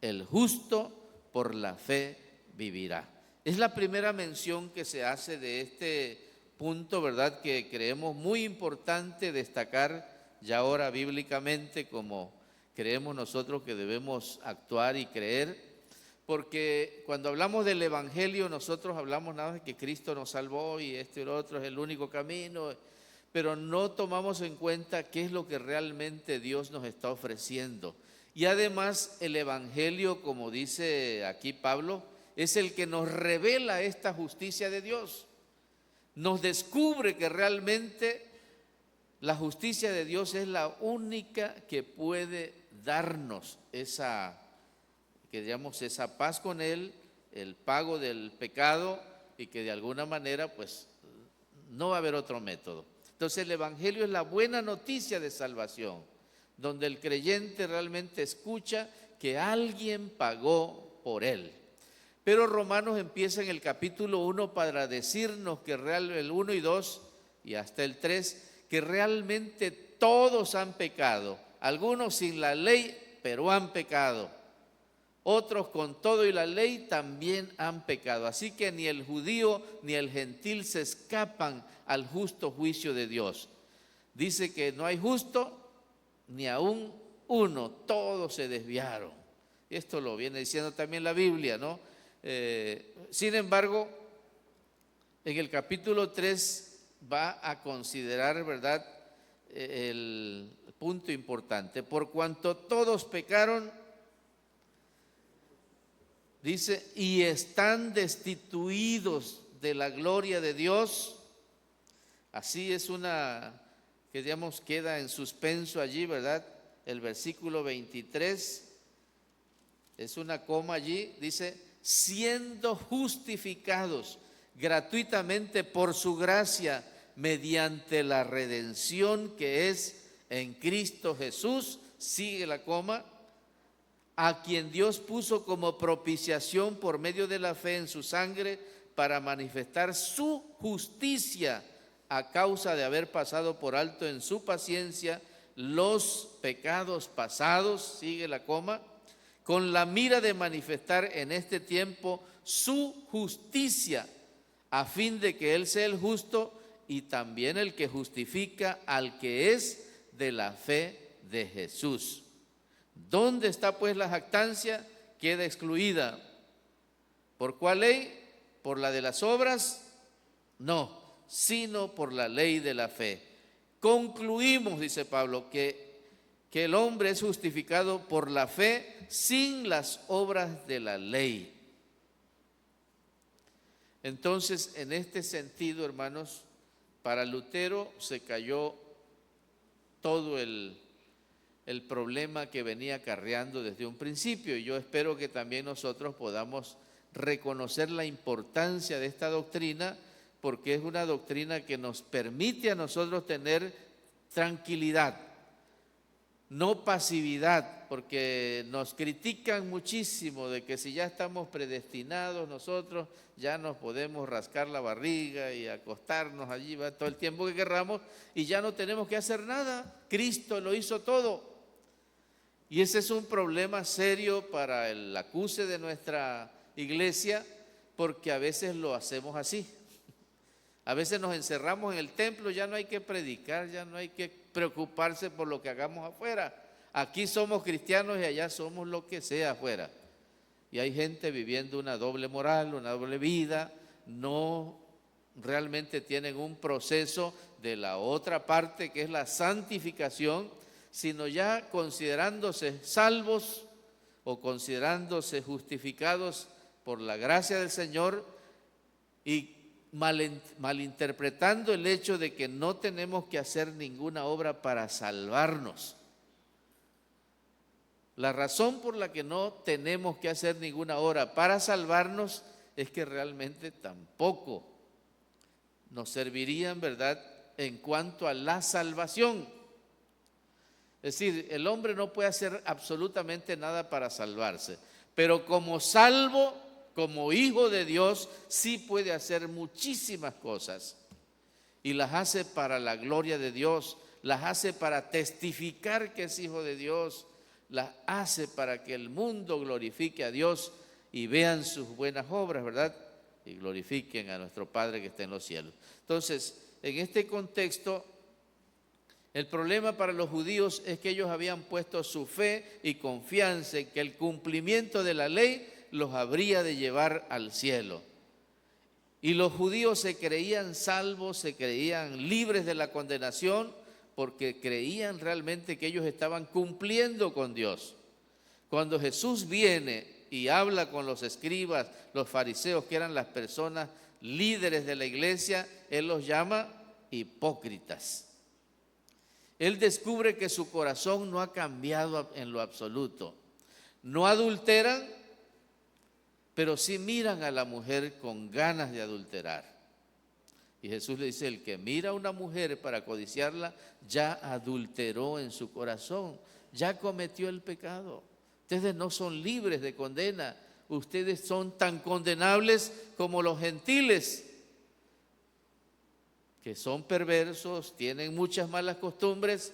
[SPEAKER 7] el justo por la fe vivirá. Es la primera mención que se hace de este punto, ¿verdad?, que creemos muy importante destacar ya ahora bíblicamente, como creemos nosotros que debemos actuar y creer, porque cuando hablamos del evangelio nosotros hablamos nada de que Cristo nos salvó y esto y lo otro es el único camino, pero no tomamos en cuenta qué es lo que realmente Dios nos está ofreciendo. Y además el evangelio, como dice aquí Pablo, es el que nos revela esta justicia de Dios. Nos descubre que realmente la justicia de Dios es la única que puede darnos esa paz con Él, el pago del pecado y que de alguna manera pues no va a haber otro método. Entonces el Evangelio es la buena noticia de salvación, donde el creyente realmente escucha que alguien pagó por él. Pero Romanos empieza en el capítulo 1 para decirnos que el 1 y 2 y hasta el 3, que realmente todos han pecado, algunos sin la ley, pero han pecado. Otros con todo y la ley también han pecado. Así que ni el judío ni el gentil se escapan al justo juicio de Dios. Dice que no hay justo ni aún uno, todos se desviaron. Esto lo viene diciendo también la Biblia, ¿no? Sin embargo, en el capítulo 3 va a considerar, ¿verdad?, el punto importante. Por cuanto todos pecaron, dice, y están destituidos de la gloria de Dios. Así es que digamos queda en suspenso allí, ¿verdad? El versículo 23, es una coma allí, dice, siendo justificados gratuitamente por su gracia mediante la redención que es en Cristo Jesús, sigue la coma, a quien Dios puso como propiciación por medio de la fe en su sangre para manifestar su justicia a causa de haber pasado por alto en su paciencia los pecados pasados, sigue la coma, con la mira de manifestar en este tiempo su justicia, a fin de que Él sea el justo y también el que justifica al que es de la fe de Jesús. ¿Dónde está pues la jactancia? Queda excluida. ¿Por cuál ley? ¿Por la de las obras? No, sino por la ley de la fe. Concluimos, dice Pablo, que el hombre es justificado por la fe sin las obras de la ley. Entonces, en este sentido, hermanos, para Lutero se cayó todo el problema que venía acarreando desde un principio, y yo espero que también nosotros podamos reconocer la importancia de esta doctrina, porque es una doctrina que nos permite a nosotros tener tranquilidad, no pasividad, porque nos critican muchísimo de que si ya estamos predestinados nosotros ya nos podemos rascar la barriga y acostarnos allí todo el tiempo que querramos y ya no tenemos que hacer nada. Cristo lo hizo todo. Y ese es un problema serio para el acuse de nuestra iglesia, porque a veces lo hacemos así. A veces nos encerramos en el templo, ya no hay que predicar, ya no hay que preocuparse por lo que hagamos afuera. Aquí somos cristianos y allá somos lo que sea afuera. Y hay gente viviendo una doble moral, una doble vida, no realmente tienen un proceso de la otra parte que es la santificación, sino ya considerándose salvos o considerándose justificados por la gracia del Señor y malinterpretando el hecho de que no tenemos que hacer ninguna obra para salvarnos. La razón por la que no tenemos que hacer ninguna obra para salvarnos es que realmente tampoco nos servirían, ¿verdad?, en cuanto a la salvación. Es decir, el hombre no puede hacer absolutamente nada para salvarse, pero como salvo, como hijo de Dios, sí puede hacer muchísimas cosas y las hace para la gloria de Dios, las hace para testificar que es hijo de Dios, las hace para que el mundo glorifique a Dios y vean sus buenas obras, ¿verdad? Y glorifiquen a nuestro Padre que está en los cielos. Entonces, en este contexto, el problema para los judíos es que ellos habían puesto su fe y confianza en que el cumplimiento de la ley los habría de llevar al cielo. Y los judíos se creían salvos, se creían libres de la condenación, porque creían realmente que ellos estaban cumpliendo con Dios. Cuando Jesús viene y habla con los escribas, los fariseos, que eran las personas líderes de la iglesia, Él los llama hipócritas. Él descubre que su corazón no ha cambiado en lo absoluto. No adulteran, pero sí miran a la mujer con ganas de adulterar. Y Jesús le dice, el que mira a una mujer para codiciarla, ya adulteró en su corazón, ya cometió el pecado. Ustedes no son libres de condena, ustedes son tan condenables como los gentiles, que son perversos, tienen muchas malas costumbres,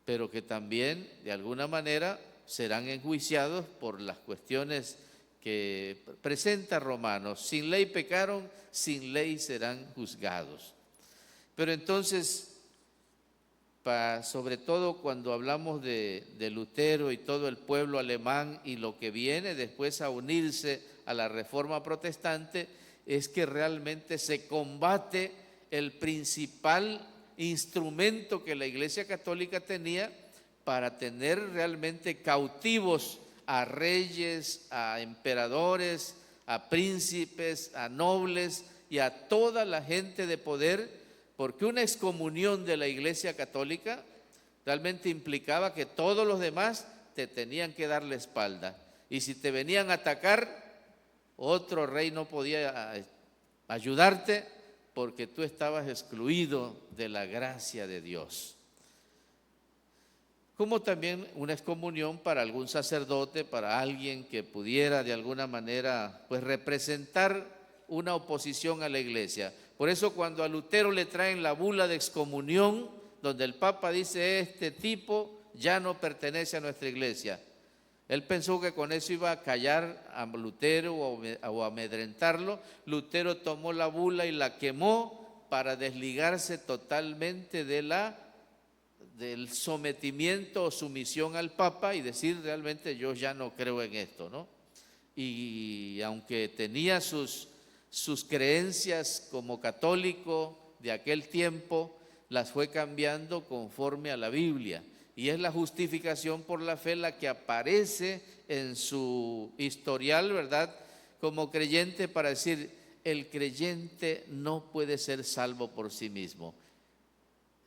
[SPEAKER 7] pero que también de alguna manera serán enjuiciados por las cuestiones que presenta Romanos. Sin ley pecaron, sin ley serán juzgados. Pero entonces, sobre todo cuando hablamos de Lutero y todo el pueblo alemán y lo que viene después a unirse a la Reforma Protestante, es que realmente se combate el principal instrumento que la Iglesia Católica tenía para tener realmente cautivos a reyes, a emperadores, a príncipes, a nobles y a toda la gente de poder, porque una excomunión de la Iglesia Católica realmente implicaba que todos los demás te tenían que dar la espalda, y si te venían a atacar, otro rey no podía ayudarte porque tú estabas excluido de la gracia de Dios. Como también una excomunión para algún sacerdote, para alguien que pudiera de alguna manera pues representar una oposición a la iglesia. Por eso cuando a Lutero le traen la bula de excomunión, donde el Papa dice, este tipo ya no pertenece a nuestra iglesia, él pensó que con eso iba a callar a Lutero o amedrentarlo. Lutero tomó la bula y la quemó para desligarse totalmente del sometimiento o sumisión al Papa y decir, realmente yo ya no creo en esto, ¿no? Y aunque tenía sus creencias como católico de aquel tiempo, las fue cambiando conforme a la Biblia. Y es la justificación por la fe la que aparece en su historial, ¿verdad?, como creyente, para decir, el creyente no puede ser salvo por sí mismo.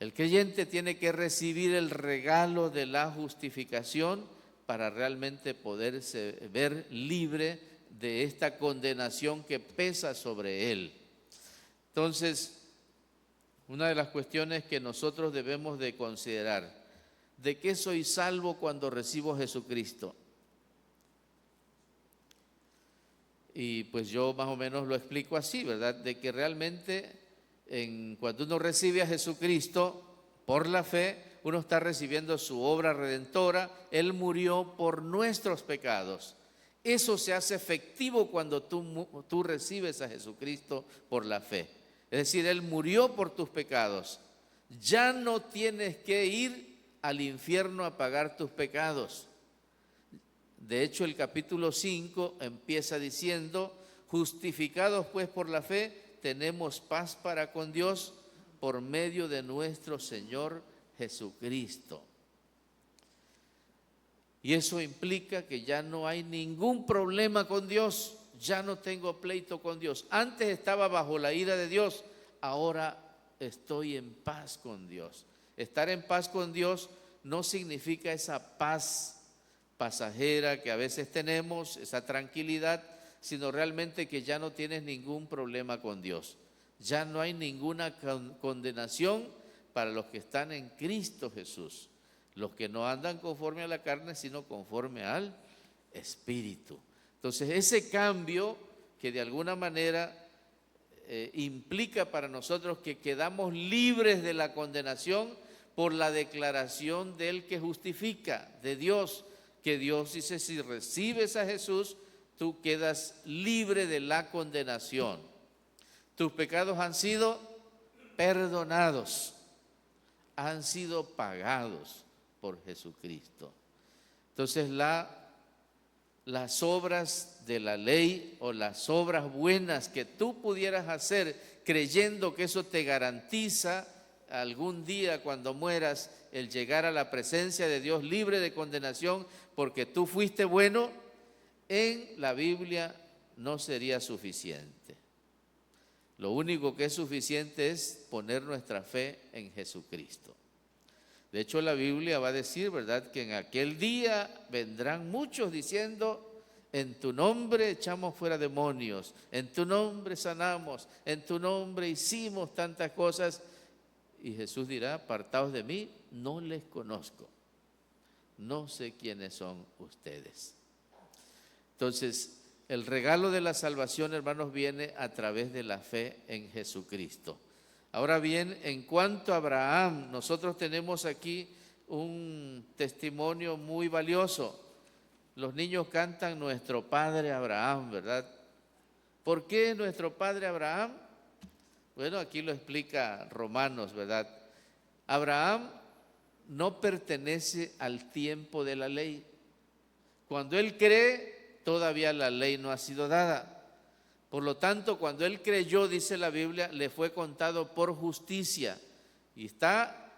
[SPEAKER 7] El creyente tiene que recibir el regalo de la justificación para realmente poderse ver libre de esta condenación que pesa sobre él. Entonces, una de las cuestiones que nosotros debemos de considerar, ¿de qué soy salvo cuando recibo a Jesucristo? Y pues yo más o menos lo explico así, ¿verdad? De que realmente cuando uno recibe a Jesucristo por la fe, uno está recibiendo su obra redentora. Él murió por nuestros pecados. Eso se hace efectivo cuando tú recibes a Jesucristo por la fe. Es decir, Él murió por tus pecados. Ya no tienes que ir al infierno a pagar tus pecados. De hecho, el capítulo 5 empieza diciendo, justificados pues por la fe, tenemos paz para con Dios por medio de nuestro Señor Jesucristo. Y eso implica que ya no hay ningún problema con Dios, ya no tengo pleito con Dios. Antes estaba bajo la ira de Dios, ahora estoy en paz con Dios. Estar en paz con Dios no significa esa paz pasajera que a veces tenemos, esa tranquilidad, sino realmente que ya no tienes ningún problema con Dios. Ya no hay ninguna condenación para los que están en Cristo Jesús, los que no andan conforme a la carne, sino conforme al Espíritu. Entonces, ese cambio que de alguna manera implica para nosotros que quedamos libres de la condenación por la declaración del que justifica, de Dios, que Dios dice, si recibes a Jesús, tú quedas libre de la condenación. Tus pecados han sido perdonados, han sido pagados por Jesucristo. Entonces las obras de la ley o las obras buenas que tú pudieras hacer creyendo que eso te garantiza algún día cuando mueras el llegar a la presencia de Dios libre de condenación porque tú fuiste bueno, en la Biblia no sería suficiente. Lo único que es suficiente es poner nuestra fe en Jesucristo. De hecho, la Biblia va a decir, ¿verdad?, que en aquel día vendrán muchos diciendo, En tu nombre echamos fuera demonios, en tu nombre sanamos, en tu nombre hicimos tantas cosas. Y Jesús dirá, apartaos de mí, no les conozco, no sé quiénes son ustedes. Entonces, el regalo de la salvación, hermanos, viene a través de la fe en Jesucristo. Ahora bien, en cuanto a Abraham, nosotros tenemos aquí un testimonio muy valioso. Los niños cantan nuestro padre Abraham, ¿verdad? ¿Por qué nuestro padre Abraham? Bueno, aquí lo explica Romanos, ¿verdad? Abraham no pertenece al tiempo de la ley. Cuando él cree, todavía la ley no ha sido dada. Por lo tanto, cuando él creyó, dice la Biblia, le fue contado por justicia. Y está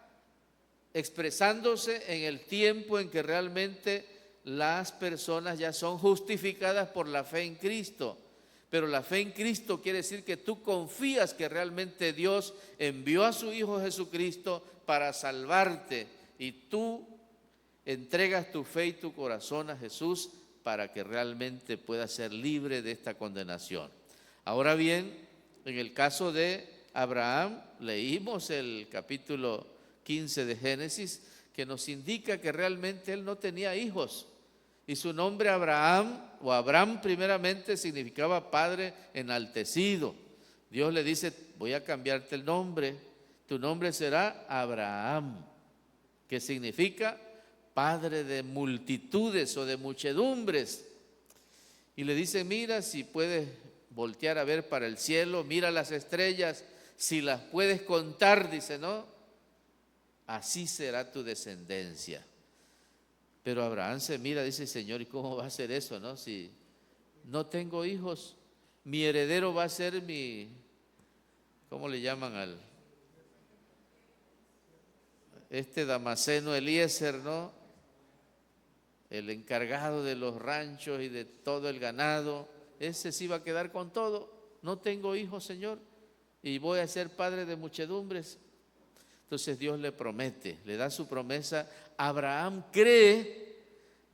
[SPEAKER 7] expresándose en el tiempo en que realmente las personas ya son justificadas por la fe en Cristo. Pero la fe en Cristo quiere decir que tú confías que realmente Dios envió a su Hijo Jesucristo para salvarte y tú entregas tu fe y tu corazón a Jesús para que realmente puedas ser libre de esta condenación. Ahora bien, en el caso de Abraham, leímos el capítulo 15 de Génesis, que nos indica que realmente él no tenía hijos. Y su nombre Abraham, o Abraham primeramente, significaba padre enaltecido. Dios le dice, voy a cambiarte el nombre, tu nombre será Abraham, que significa padre de multitudes o de muchedumbres. Y le dice, mira, si puedes voltear a ver para el cielo, mira las estrellas, si las puedes contar, dice, ¿no? Así será tu descendencia. Pero Abraham se mira, dice, Señor, ¿y cómo va a ser eso, no? Si no tengo hijos, mi heredero va a ser mi, ¿cómo le llaman al? Damaseno Eliezer, ¿no? El encargado de los ranchos y de todo el ganado, ese sí va a quedar con todo. No tengo hijos, Señor, y voy a ser padre de muchedumbres. Entonces Dios le promete, le da su promesa. Abraham cree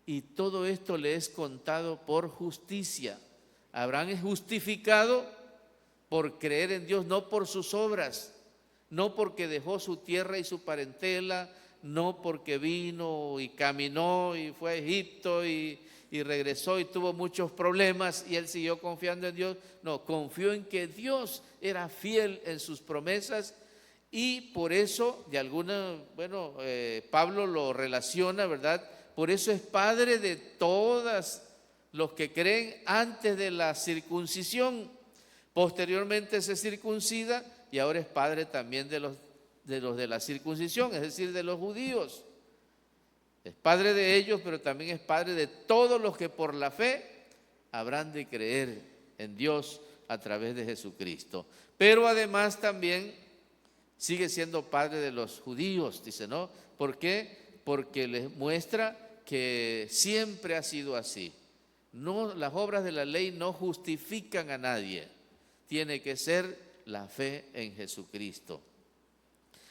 [SPEAKER 7] y todo esto le es contado por justicia. Abraham es justificado por creer en Dios, no por sus obras, no porque dejó su tierra y su parentela, no porque vino y caminó y fue a Egipto y regresó y tuvo muchos problemas y él siguió confiando en Dios. No, confió en que Dios era fiel en sus promesas. Y por eso, Pablo lo relaciona, ¿verdad? Por eso es padre de todos los que creen antes de la circuncisión. Posteriormente se circuncida y ahora es padre también de los de la circuncisión, es decir, de los judíos. Es padre de ellos, pero también es padre de todos los que por la fe habrán de creer en Dios a través de Jesucristo. Pero además también sigue siendo padre de los judíos, dice, ¿no? ¿Por qué? Porque les muestra que siempre ha sido así. No, las obras de la ley no justifican a nadie. Tiene que ser la fe en Jesucristo.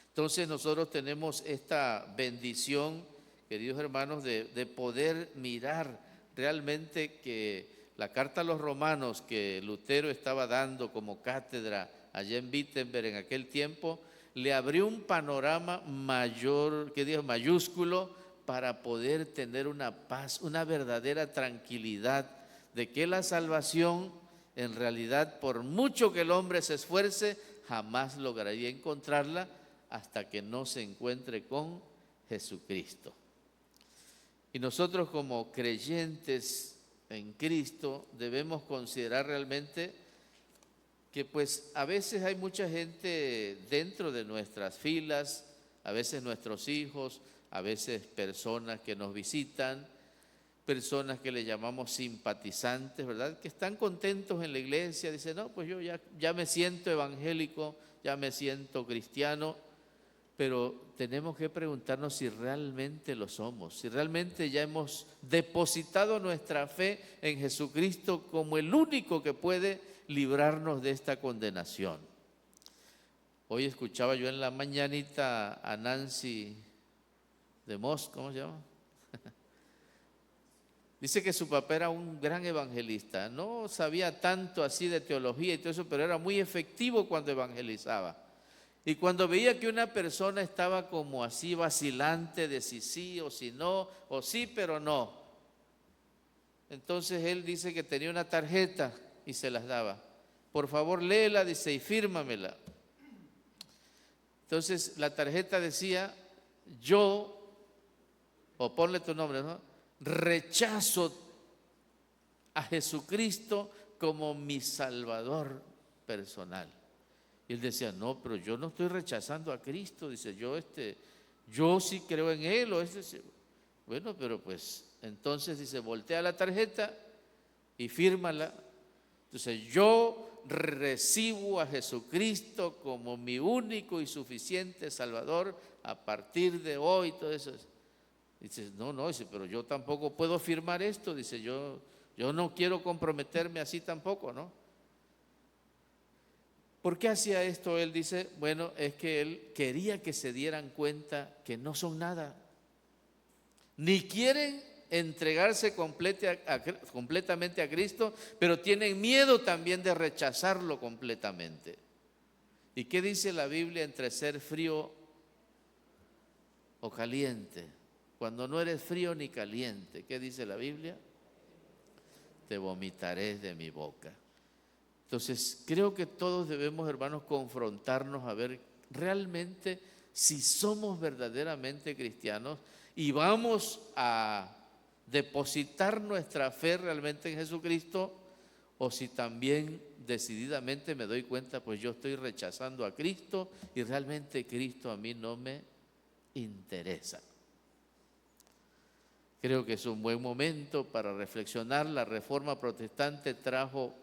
[SPEAKER 7] Entonces nosotros tenemos esta bendición, queridos hermanos, de poder mirar realmente que la carta a los romanos que Lutero estaba dando como cátedra allá en Wittenberg en aquel tiempo, le abrió un panorama mayor, mayúsculo, para poder tener una paz, una verdadera tranquilidad de que la salvación, en realidad, por mucho que el hombre se esfuerce, jamás lograría encontrarla hasta que no se encuentre con Jesucristo. Y nosotros como creyentes en Cristo debemos considerar realmente que pues a veces hay mucha gente dentro de nuestras filas, a veces nuestros hijos, a veces personas que nos visitan, personas que le llamamos simpatizantes, ¿verdad? Que están contentos en la iglesia, dicen, no, pues yo ya me siento evangélico, ya me siento cristiano, pero tenemos que preguntarnos si realmente lo somos, si realmente ya hemos depositado nuestra fe en Jesucristo como el único que puede librarnos de esta condenación. Hoy escuchaba yo en la mañanita a Nancy de Moss, ¿cómo se llama? Dice que su papá era un gran evangelista, no sabía tanto así de teología y todo eso, pero era muy efectivo cuando evangelizaba. Y cuando veía que una persona estaba como así vacilante de si sí o si no, o sí pero no, entonces él dice que tenía una tarjeta y se las daba. Por favor, léela, dice, y fírmamela. Entonces la tarjeta decía, yo, o ponle tu nombre, ¿no? Rechazo a Jesucristo como mi Salvador personal. Y él decía, no, pero yo no estoy rechazando a Cristo. Dice, yo sí creo en Él. Bueno, pero pues, entonces dice, voltea la tarjeta y fírmala. Entonces, yo recibo a Jesucristo como mi único y suficiente Salvador a partir de hoy. Todo eso. Dice, no, dice, pero yo tampoco puedo firmar esto. Dice, yo no quiero comprometerme así tampoco, ¿no? ¿Por qué hacía esto? Él dice, bueno, es que él quería que se dieran cuenta que no son nada, ni quieren entregarse completamente a Cristo, pero tienen miedo también de rechazarlo completamente. ¿Y qué dice la Biblia entre ser frío o caliente? Cuando no eres frío ni caliente, ¿qué dice la Biblia? Te vomitaré de mi boca. Entonces, creo que todos debemos, hermanos, confrontarnos a ver realmente si somos verdaderamente cristianos y vamos a depositar nuestra fe realmente en Jesucristo, o si también decididamente me doy cuenta, pues yo estoy rechazando a Cristo y realmente Cristo a mí no me interesa. Creo que es un buen momento para reflexionar. La Reforma Protestante trajo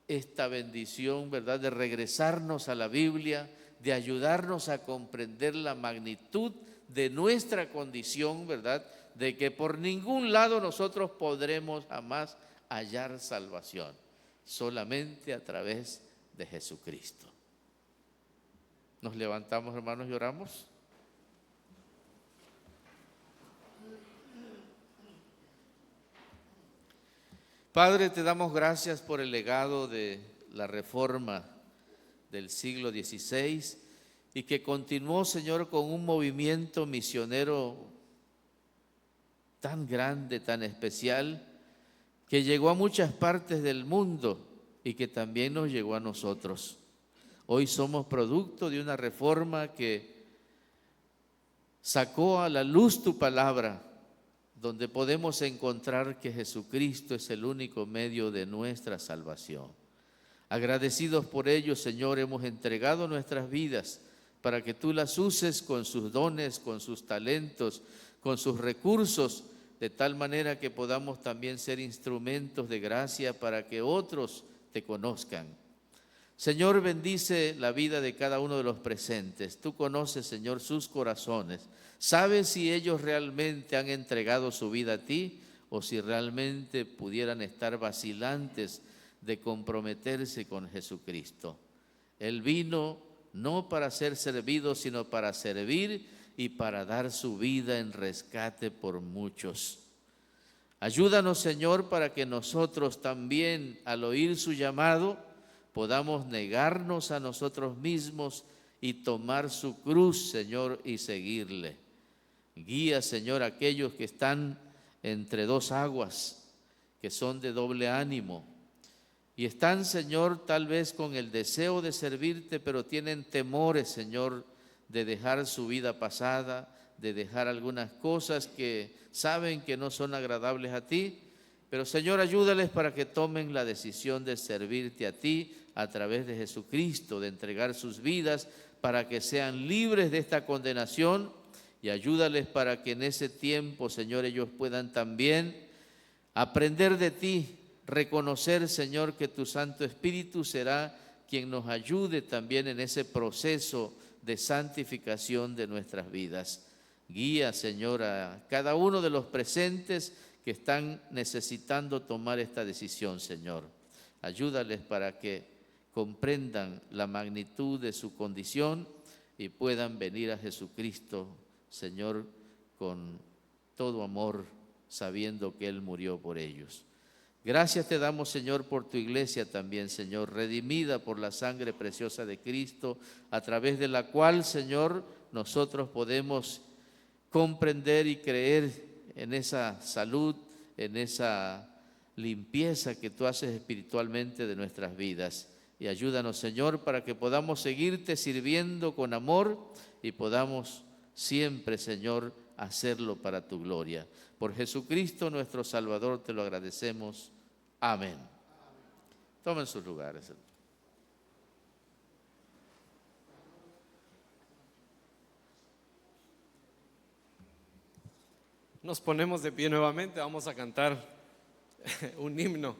[SPEAKER 7] esta bendición, ¿verdad?, de regresarnos a la Biblia, de ayudarnos a comprender la magnitud de nuestra condición, ¿verdad?, de que por ningún lado nosotros podremos jamás hallar salvación, solamente a través de Jesucristo. Nos levantamos, hermanos, y oramos. Padre, te damos gracias por el legado de la Reforma del siglo XVI y que continuó, Señor, con un movimiento misionero tan grande, tan especial, que llegó a muchas partes del mundo y que también nos llegó a nosotros. Hoy somos producto de una reforma que sacó a la luz tu palabra, donde podemos encontrar que Jesucristo es el único medio de nuestra salvación. Agradecidos por ello, Señor, hemos entregado nuestras vidas para que tú las uses con sus dones, con sus talentos, con sus recursos, de tal manera que podamos también ser instrumentos de gracia para que otros te conozcan. Señor, bendice la vida de cada uno de los presentes. Tú conoces, Señor, sus corazones. Sabes si ellos realmente han entregado su vida a ti o si realmente pudieran estar vacilantes de comprometerse con Jesucristo. Él vino no para ser servido, sino para servir y para dar su vida en rescate por muchos. Ayúdanos, Señor, para que nosotros también, al oír su llamado, podamos negarnos a nosotros mismos y tomar su cruz, Señor, y seguirle. Guía, Señor, a aquellos que están entre dos aguas, que son de doble ánimo, y están, Señor, tal vez con el deseo de servirte, pero tienen temores, Señor, de dejar su vida pasada, de dejar algunas cosas que saben que no son agradables a ti. Pero, Señor, ayúdales para que tomen la decisión de servirte a ti a través de Jesucristo, de entregar sus vidas para que sean libres de esta condenación, y ayúdales para que en ese tiempo, Señor, ellos puedan también aprender de ti, reconocer, Señor, que tu Santo Espíritu será quien nos ayude también en ese proceso de santificación de nuestras vidas. Guía, Señor, a cada uno de los presentes que están necesitando tomar esta decisión, Señor. Ayúdales para que comprendan la magnitud de su condición y puedan venir a Jesucristo, Señor, con todo amor sabiendo que Él murió por ellos. Gracias te damos, Señor, por tu iglesia también, Señor, redimida por la sangre preciosa de Cristo, a través de la cual, Señor, nosotros podemos comprender y creer en esa salud, en esa limpieza que tú haces espiritualmente de nuestras vidas. Y ayúdanos, Señor, para que podamos seguirte sirviendo con amor y podamos siempre, Señor, hacerlo para tu gloria. Por Jesucristo nuestro Salvador te lo agradecemos. Amén. Tomen sus lugares.
[SPEAKER 2] Nos ponemos de pie nuevamente, vamos a cantar un himno.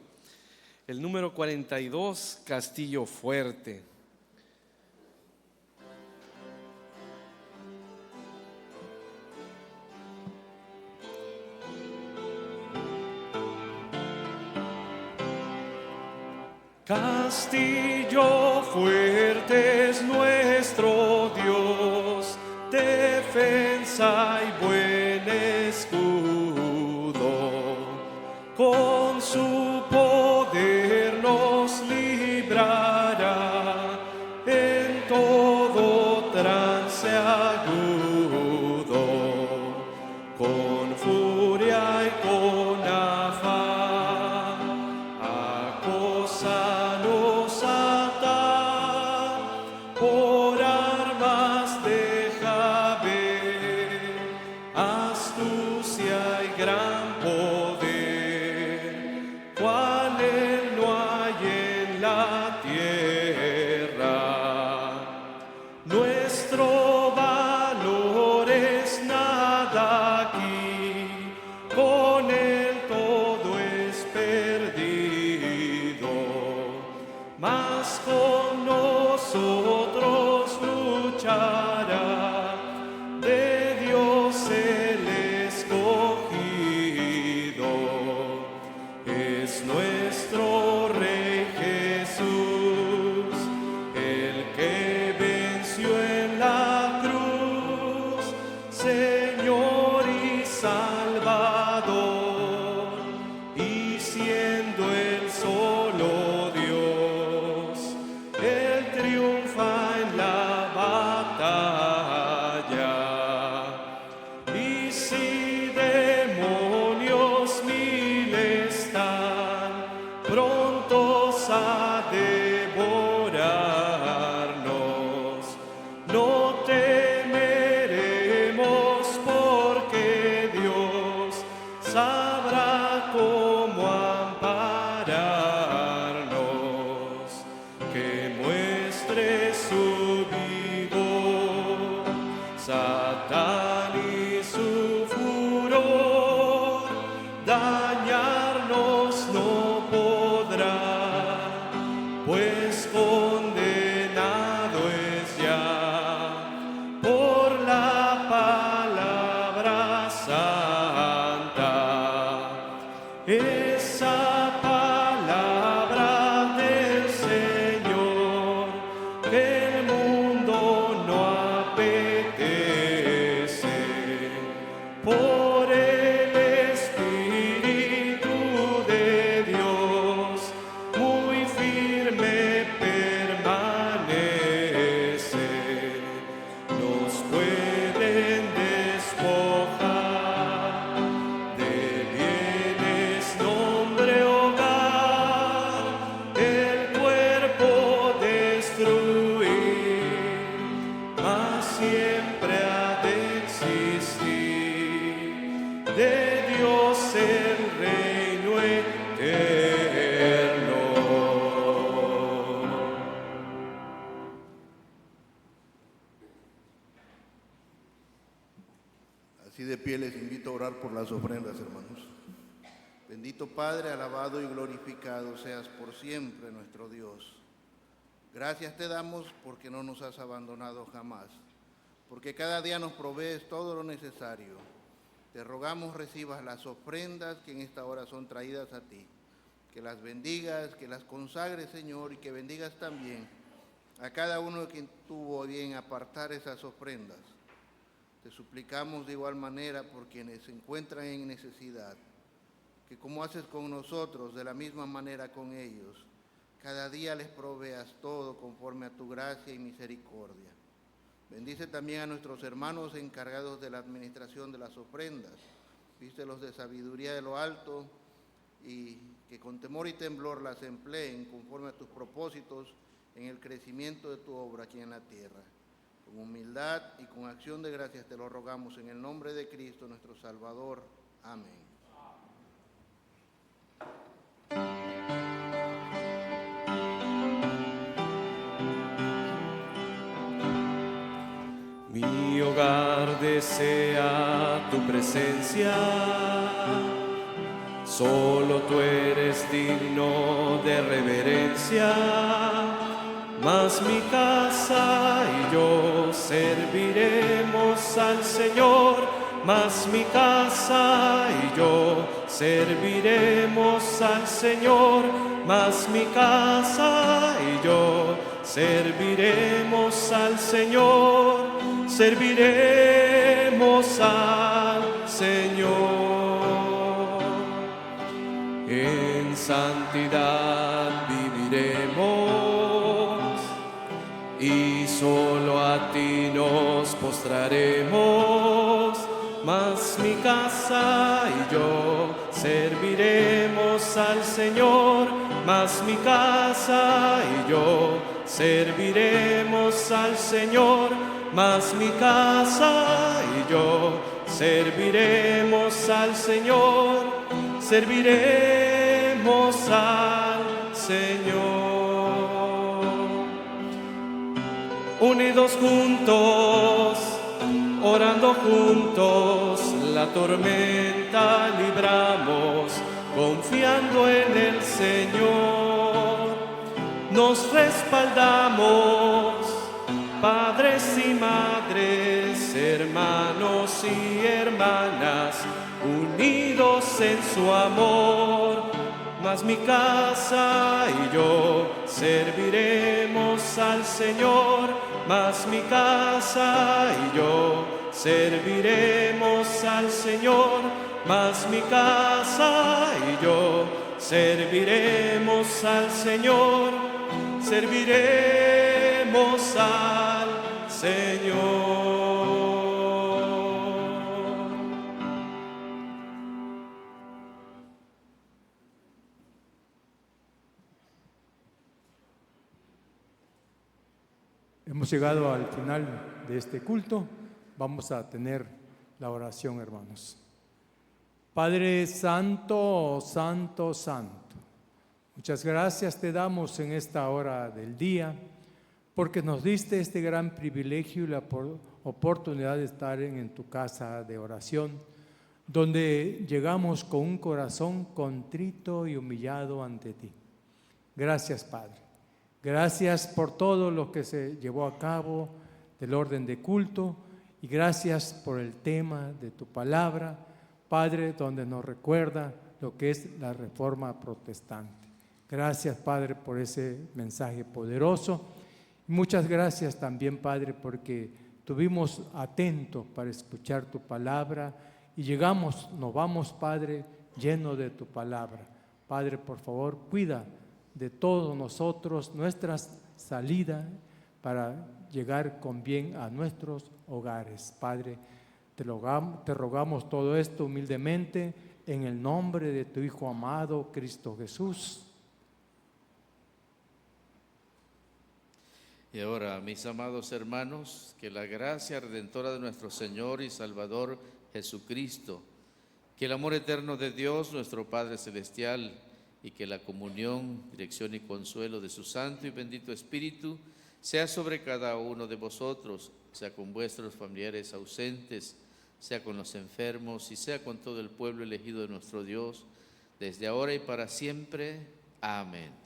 [SPEAKER 2] El número 42, Castillo Fuerte. Castillo fuerte es nuestro Dios, defensa y buen escudo. Con su poder nos librará en todo trance agudo. Con furia y con afán acósanos atar, por armas deja ver astucia y gran poder, cual él no hay en la tierra. Nuestro valor es nada aquí, con él todo es perdido, mas con nosotros luchará de Dios el escogido. Es nuestro Rey Jesús, el que venció en la cruz, Señor y Salvador, y siendo Él solo Dios, Él triunfa en la batalla. Y si demonios mil están prontos a devorarnos, no temeremos, porque Dios sabrá cómo ampararnos. Que muestre su vigor Satán y su furor, dañarnos no podrá, pues condenado es ya por la palabra santa. Esa palabra del Señor que el mundo no apetece, por el Espíritu de Dios muy firme permanece. Nos pueden despojar de bienes, nombre, hogar, el cuerpo destruir, mas siempre ha de existir de Dios el reino eterno.
[SPEAKER 8] Así de pie les invito a orar por las ofrendas, hermanos. Bendito Padre, alabado y glorificado seas por siempre nuestro Dios. Gracias te damos porque no nos has abandonado jamás, porque cada día nos provees todo lo necesario. Te rogamos recibas las ofrendas que en esta hora son traídas a ti, que las bendigas, que las consagres, Señor, y que bendigas también a cada uno de quien tuvo bien apartar esas ofrendas. Te suplicamos de igual manera por quienes se encuentran en necesidad, que como haces con nosotros, de la misma manera con ellos, cada día les proveas todo conforme a tu gracia y misericordia. Bendice también a nuestros hermanos encargados de la administración de las ofrendas. Vístelos de sabiduría de lo alto y que con temor y temblor las empleen conforme a tus propósitos en el crecimiento de tu obra aquí en la tierra. Con humildad y con acción de gracias te lo rogamos en el nombre de Cristo nuestro Salvador. Amén.
[SPEAKER 2] Mi hogar desea tu presencia, solo tú eres digno de reverencia, mas mi casa y yo serviremos al Señor, mas mi casa y yo serviremos al Señor, mas mi casa y yo serviremos al Señor, serviremos al Señor. En santidad viviremos y solo a ti nos postraremos, mas mi casa y yo serviremos al Señor, mas mi casa y yo serviremos al Señor, mas mi casa y yo serviremos al Señor, serviremos al Señor. Unidos juntos, orando juntos, la tormenta libramos, confiando en el Señor. Nos respaldamos, padres y madres, hermanos y hermanas, unidos en su amor. Mas mi casa y yo serviremos al Señor, mas mi casa y yo serviremos al Señor, mas mi casa y yo serviremos al Señor, serviremos al Señor.
[SPEAKER 9] Hemos llegado al final de este culto. Vamos a tener la oración, hermanos. Padre Santo, Santo, Santo, muchas gracias te damos en esta hora del día, porque nos diste este gran privilegio y la oportunidad de estar en tu casa de oración, donde llegamos con un corazón contrito y humillado ante ti. Gracias, Padre. Gracias por todo lo que se llevó a cabo del orden de culto y gracias por el tema de tu palabra, Padre, donde nos recuerda lo que es la Reforma Protestante. Gracias, Padre, por ese mensaje poderoso. Muchas gracias también, Padre, porque estuvimos atentos para escuchar tu palabra y nos vamos, Padre, lleno de tu palabra. Padre, por favor, cuida de todos nosotros, nuestra salida para llegar con bien a nuestros hogares. Padre, te rogamos todo esto humildemente en el nombre de tu Hijo amado, Cristo Jesús.
[SPEAKER 7] Y ahora, mis amados hermanos, que la gracia redentora de nuestro Señor y Salvador Jesucristo, que el amor eterno de Dios, nuestro Padre Celestial, y que la comunión, dirección y consuelo de su Santo y bendito Espíritu sea sobre cada uno de vosotros, sea con vuestros familiares ausentes, sea con los enfermos y sea con todo el pueblo elegido de nuestro Dios, desde ahora y para siempre. Amén.